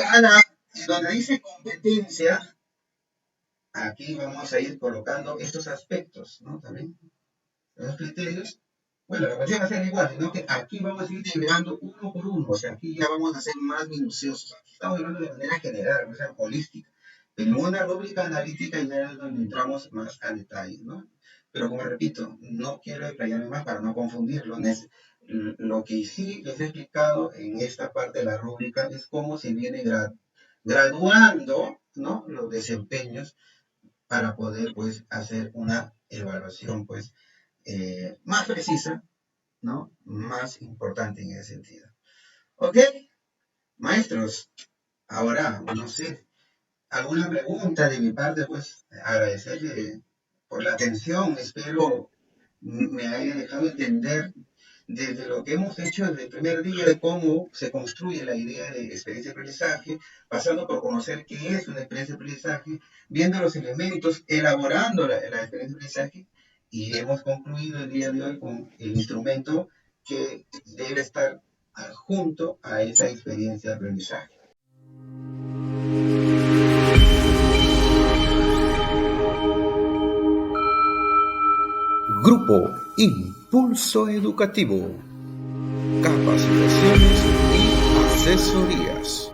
donde dice competencia, aquí vamos a ir colocando estos aspectos, ¿no? También, los criterios. Bueno, la cuestión va a ser igual, sino que aquí vamos a ir disgregando uno por uno, o sea, aquí ya vamos a ser más minuciosos. Aquí estamos hablando de manera general, o sea, holística. En una rúbrica analítica ya es donde entramos más a detalle, ¿no? Pero como repito, no quiero explayarme más para no confundirlo. Lo que sí les he explicado en esta parte de la rúbrica es cómo se viene graduando, ¿no?, los desempeños para poder, pues, hacer una evaluación, pues, más precisa, ¿no?, más importante en ese sentido. ¿Ok? Maestros, ahora, no sé, alguna pregunta de mi parte, pues, agradecerle por la atención. Espero me haya dejado entender desde lo que hemos hecho desde el primer día de cómo se construye la idea de experiencia de aprendizaje, pasando por conocer qué es una experiencia de aprendizaje, viendo los elementos, elaborando la experiencia de aprendizaje, y hemos concluido el día de hoy con el instrumento que debe estar adjunto a esa experiencia de aprendizaje. Grupo Impulso Educativo. Capacitaciones y asesorías.